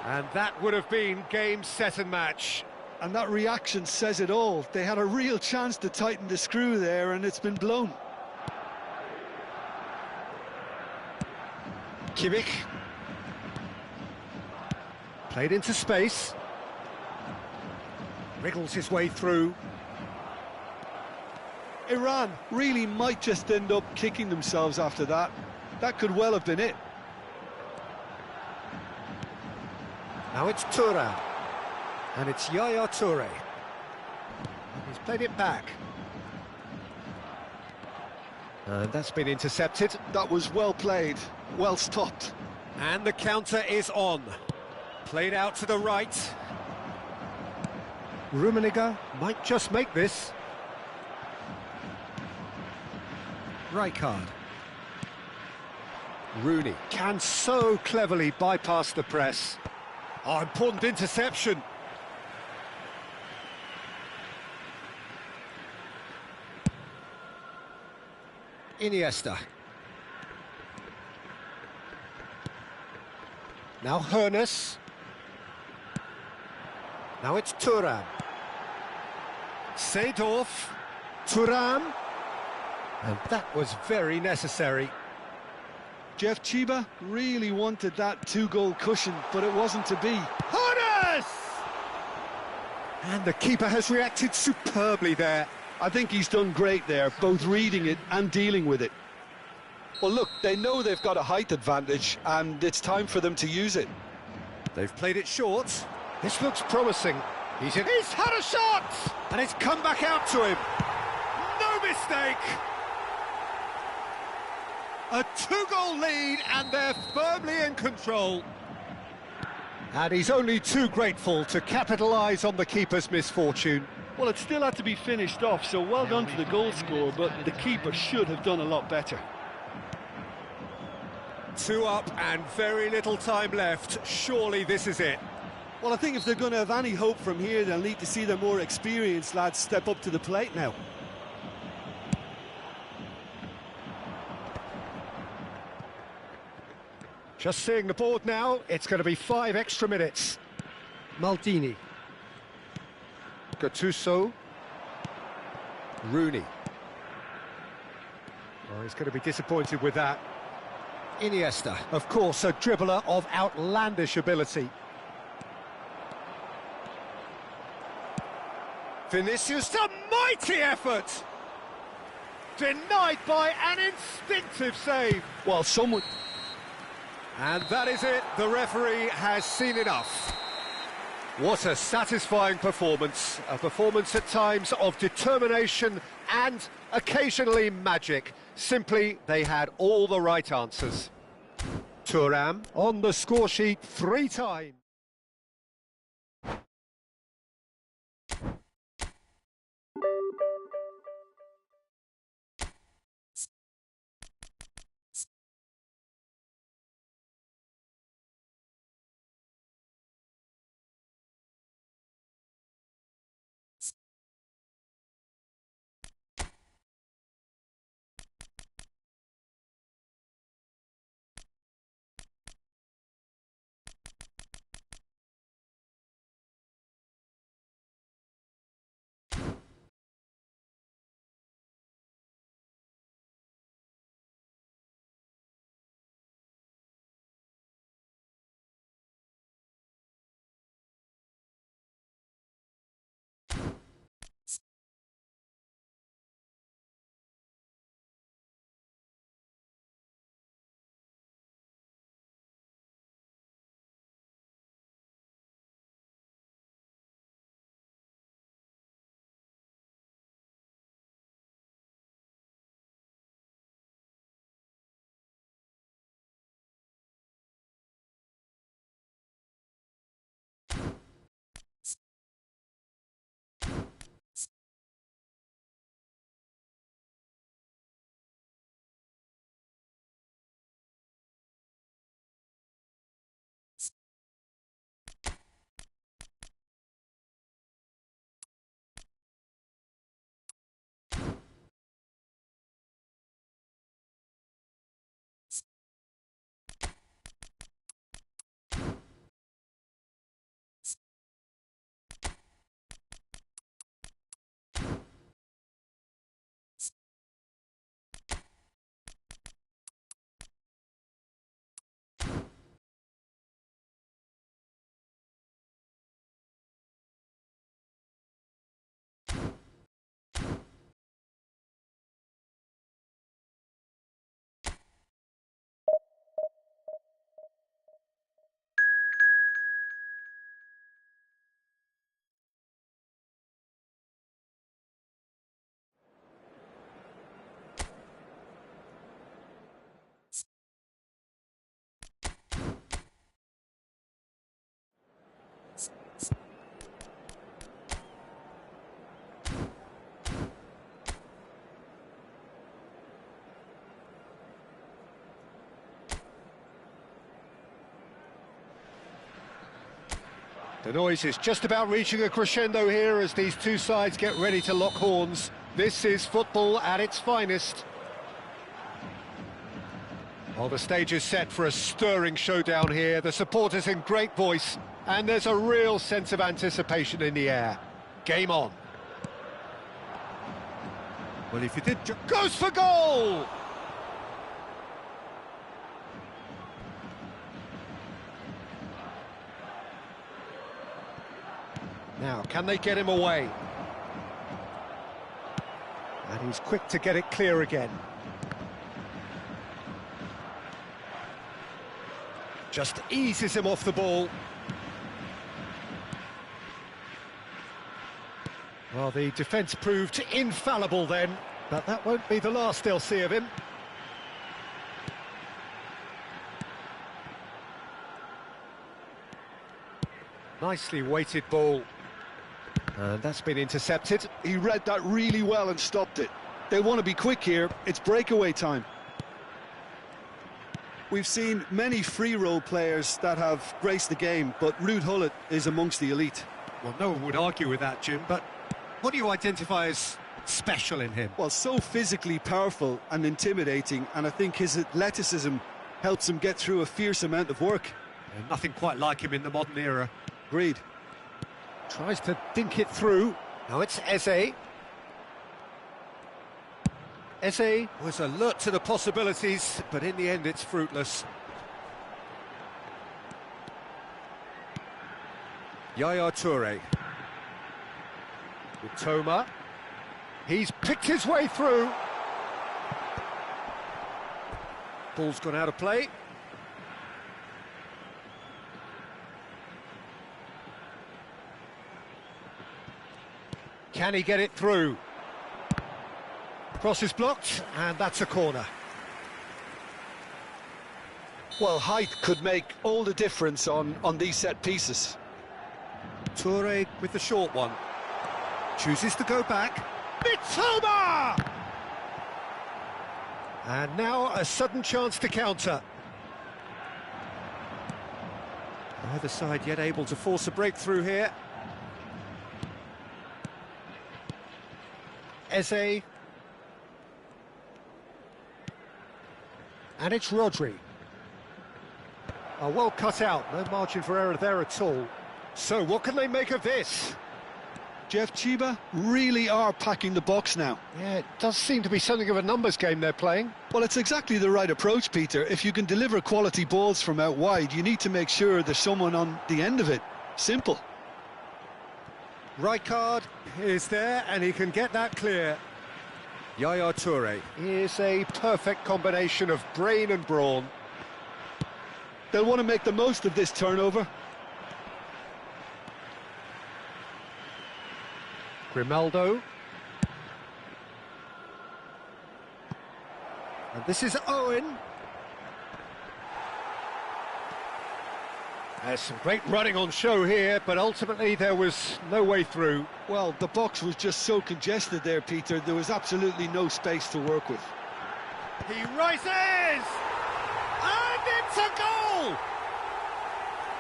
And that would have been game, set and match. And that reaction says it all. They had a real chance to tighten the screw there and it's been blown. Kimmich. Played into space. Wriggles his way through. Iran really might just end up kicking themselves after that. That could well have been it. Now it's Thuram. And it's Yaya Toure. He's played it back. And that's been intercepted. That was well played, well stopped. And the counter is on. Played out to the right. Rummenigge might just make this. Rijkaard. Rooney can so cleverly bypass the press. Oh, important interception. Iniesta. Now Hoeneß. Now it's Thuram. Seedorf. Thuram. And that was very necessary. Jeff Chiba really wanted that two-goal cushion, but it wasn't to be. Hoeneß! And the keeper has reacted superbly there. I think he's done great there, both reading it and dealing with it. Well, look, they know they've got a height advantage, and it's time for them to use it. They've played it short. This looks promising. He's had a shot! And it's come back out to him. No mistake! A two-goal lead, and they're firmly in control. And he's only too grateful to capitalise on the keeper's misfortune. Well, it still had to be finished off, so well done to the goal scorer, but the keeper should have done a lot better. 2 up and very little time left. Surely this is it. Well, I think if they're going to have any hope from here, they'll need to see their more experienced lads step up to the plate now. Just seeing the board now, it's going to be 5 extra minutes. Maldini. Gattuso. Rooney. Oh, he's going to be disappointed with that. Iniesta, of course, a dribbler of outlandish ability. Vinicius, a mighty effort! Denied by an instinctive save. Well, someone... And that is it, the referee has seen enough. What a satisfying performance, a performance at times of determination and occasionally magic. Simply, they had all the right answers. Thuram on the score sheet 3 times. The noise is just about reaching a crescendo here as these two sides get ready to lock horns. This is football at its finest. Well, the stage is set for a stirring showdown here. The supporters in great voice, and there's a real sense of anticipation in the air. Game on. Well, if you did... Goes for goal! Now, can they get him away? And he's quick to get it clear again. Just eases him off the ball. Well, the defence proved infallible then, but that won't be the last they'll see of him. Nicely weighted ball. And that's been intercepted. He read that really well and stopped it. They want to be quick here. It's breakaway time. We've seen many free role players that have graced the game, but Ruud Gullit is amongst the elite. Well, no one would argue with that, Jim, but what do you identify as special in him? Well, so physically powerful and intimidating, and I think his athleticism helps him get through a fierce amount of work. And nothing quite like him in the modern era. Agreed. Tries to dink it through. Now it's Eze. Eze Was alert to the possibilities, but in the end it's fruitless. Yaya Toure. with Toma. He's picked his way through. Ball's gone out of play. Can he get it through? Cross is blocked, and that's a corner. Well, height could make all the difference on these set pieces. Toure with the short one. Chooses to go back. Mitoma! And now a sudden chance to counter. Neither side yet able to force a breakthrough here. Eze. And it's Rodri. Oh, well cut out, no margin for error there at all. So what can they make of this? Jeff Chiba really are packing the box now. Yeah, it does seem to be something of a numbers game they're playing. Well, it's exactly the right approach, Peter. If you can deliver quality balls from out wide, you need to make sure there's someone on the end of it. Simple. Right card is there, and he can get that clear. Yaya Toure. Is a perfect combination of brain and brawn. They'll want to make the most of this turnover. Grimaldo. And this is Owen. There's some great running on show here, but ultimately there was no way through. Well, the box was just so congested there, Peter. There was absolutely no space to work with. He rises! And it's a goal!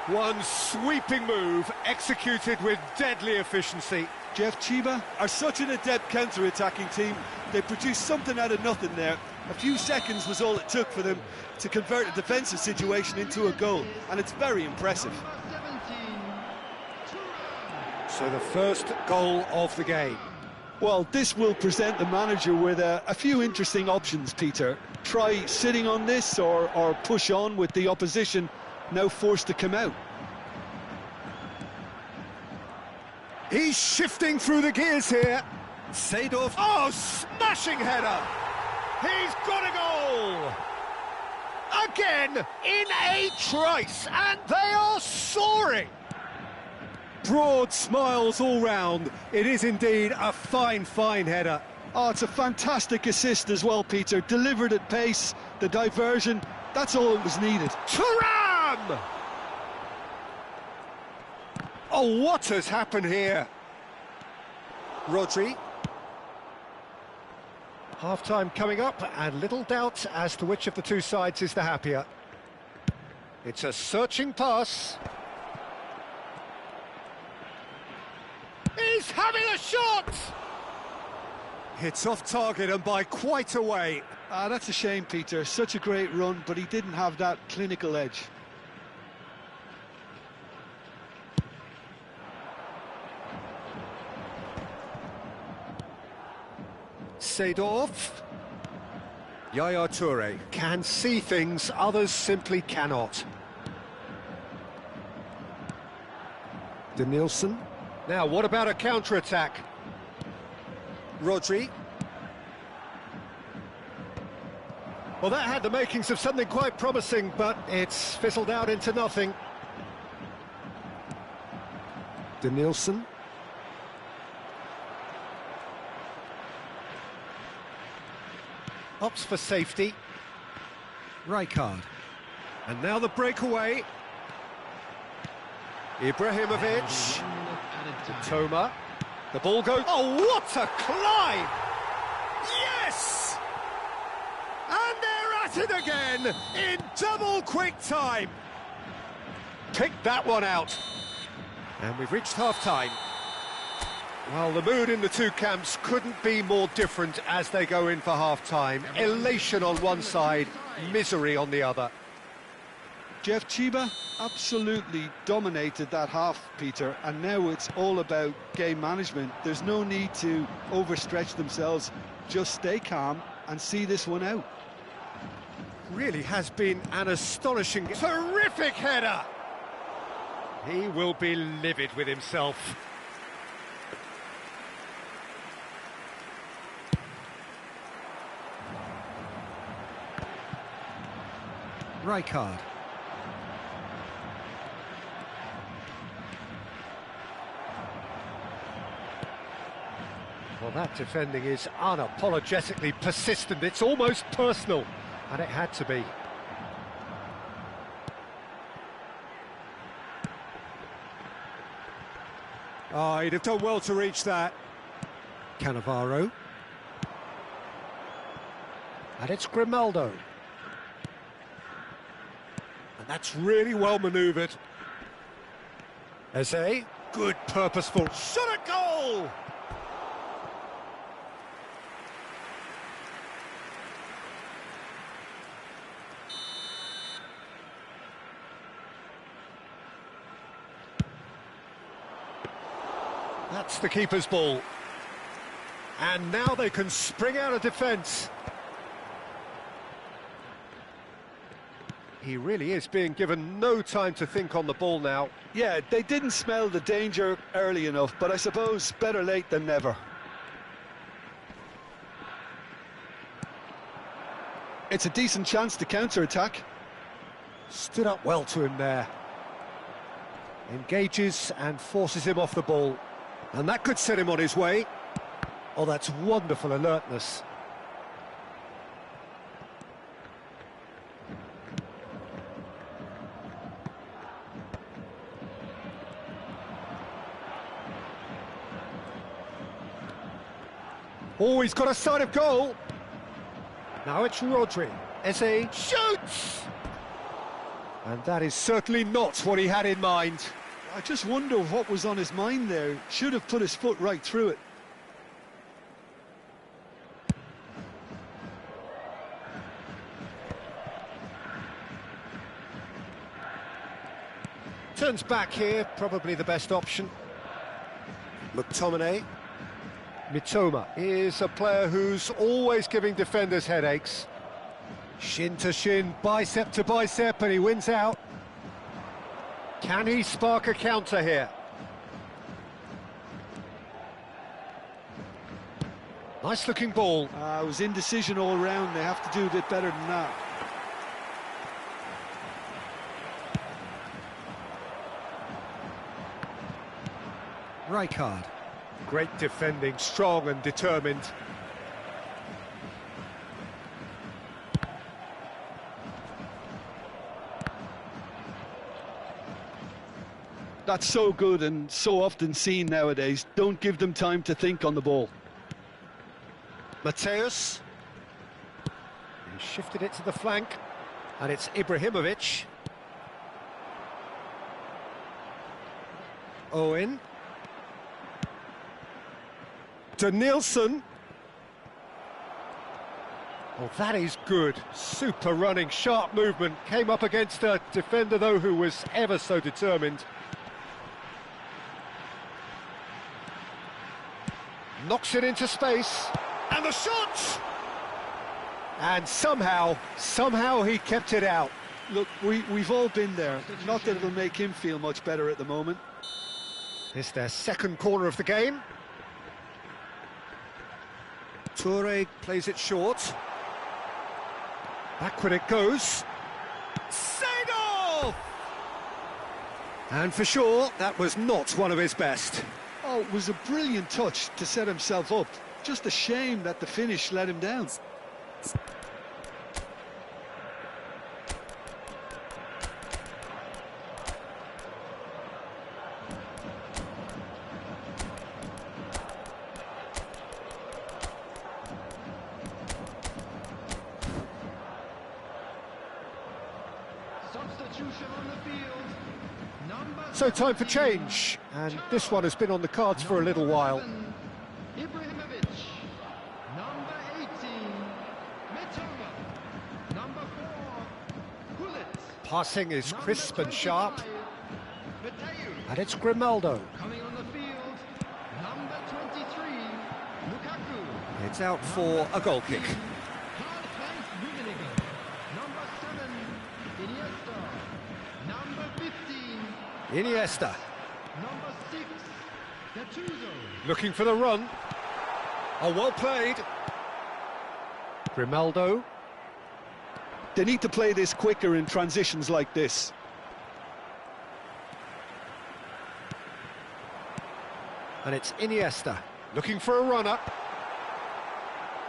One sweeping move, executed with deadly efficiency. Jeff Chiba are such an adept counter-attacking team. They produced something out of nothing there. A few seconds was all it took for them to convert a defensive situation into a goal, and it's very impressive. So the first goal of the game. Well, this will present the manager with a few interesting options, Peter. Try sitting on this or push on with the opposition now forced to come out. He's shifting through the gears here. Seedorf. Oh, smashing header! He's got a goal! Again, in a trice, and they are soaring! Broad smiles all round. It is indeed a fine, fine header. Oh, it's a fantastic assist as well, Peter. Delivered at pace, the diversion, that's all that was needed. Thuram! Oh, what has happened here? Rodri. Half-time coming up, and little doubt as to which of the two sides is the happier. It's a searching pass. He's having a shot! It's off target and by quite a way. That's a shame, Peter. Such a great run, but he didn't have that clinical edge. Seedorf. Yaya Toure can see things others simply cannot. Denilson. Now, what about a counter-attack? Rodri. Well, that had the makings of something quite promising, but it's fizzled out into nothing. Denilson. Opts for safety. Rijkaard. And now the breakaway. Ibrahimovic. Toma. The ball goes... Oh, what a climb! Yes! And they're at it again in double quick time. Picked that one out. And we've reached half-time. Well, the mood in the two camps couldn't be more different as they go in for half-time. Elation on one side, misery on the other. Jeff Chiba absolutely dominated that half, Peter, and now it's all about game management. There's no need to overstretch themselves. Just stay calm and see this one out. Really has been an astonishing, terrific header. He will be livid with himself. Rijkaard. Well, that defending is unapologetically persistent. It's almost personal, and it had to be. Oh, he'd have done well to reach that. Cannavaro. And it's Grimaldo. And that's really well manoeuvred. Eze, good purposeful shot at goal! That's the keeper's ball. And now they can spring out of defence. He really is being given no time to think on the ball now. Yeah, they didn't smell the danger early enough, but I suppose better late than never. It's a decent chance to counter-attack. Stood up well to him there. Engages and forces him off the ball. And that could set him on his way. Oh, that's wonderful alertness. Oh, he's got a sight of goal. Now it's Rodri. Eze shoots! And that is certainly not what he had in mind. I just wonder what was on his mind there. Should have put his foot right through it. Turns back here, probably the best option. McTominay. Mitoma is a player who's always giving defenders headaches. Shin to shin, bicep to bicep, and he wins out. Can he spark a counter here? Nice looking ball. It was indecision all round. They have to do a bit better than that. Rijkaard. Great defending, strong and determined. That's so good and so often seen nowadays. Don't give them time to think on the ball. Mateus. He shifted it to the flank. And it's Ibrahimovic. Owen. Victor Nielsen. Oh, that is good. Super running, sharp movement. Came up against a defender, though, who was ever so determined. Knocks it into space. And the shot! And somehow he kept it out. Look, we've all been there. Not that it'll make him feel much better at the moment. It's their second corner of the game. Toure plays it short. Backward it goes. Seedorf! And for sure, that was not one of his best. Oh, it was a brilliant touch to set himself up. Just a shame that the finish let him down. Substitution on the field. So time for change, and this one has been on the cards for a little while. Ibrahimovic. Number 18, Mitoma. Number 4, Gullit. Passing is crisp and sharp, Mateu. and it's Grimaldo. Coming on the field, number 23, Lukaku. It's out for a goal kick. Karl-Heinz Rummenigge. Number 7, Iniesta. Number 15, Iniesta, number 6, Gattuso. looking for the run. Oh, well played. Grimaldo, They need to play this quicker in transitions like this. and it's Iniesta, looking for a runner.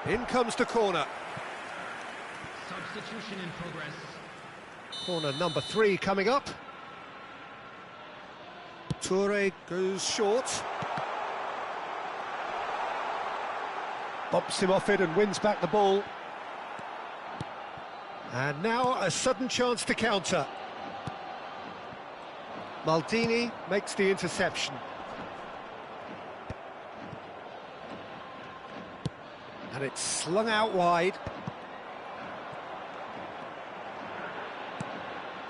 In comes the corner. Substitution in progress. Corner number 3 coming up. Toure goes short. Bumps him off it and wins back the ball. And now a sudden chance to counter. Maldini makes the interception. And it's slung out wide.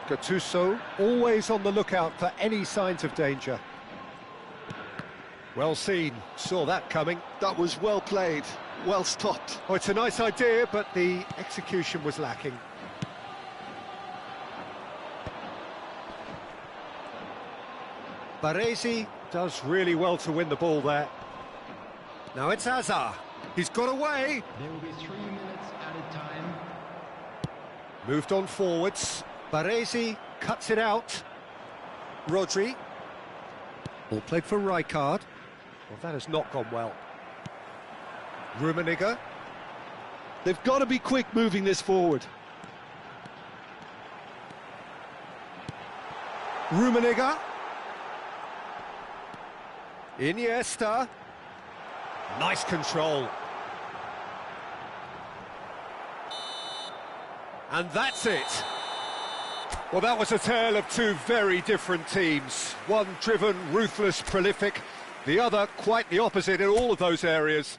Gattuso always on the lookout for any signs of danger. Well seen, saw that coming. That was well played, well stopped. Oh, it's a nice idea, but the execution was lacking. Baresi does really well to win the ball there. Now it's Hazard. He's got away. There will be 3 minutes added time. Moved on forwards. Baresi cuts it out. Rodri. Ball played for Rijkaard. Well, that has not gone well. Rummenigge. They've got to be quick moving this forward. Rummenigge. Iniesta. Nice control. And that's it. Well, that was a tale of two very different teams. One driven, ruthless, prolific. The other quite the opposite in all of those areas.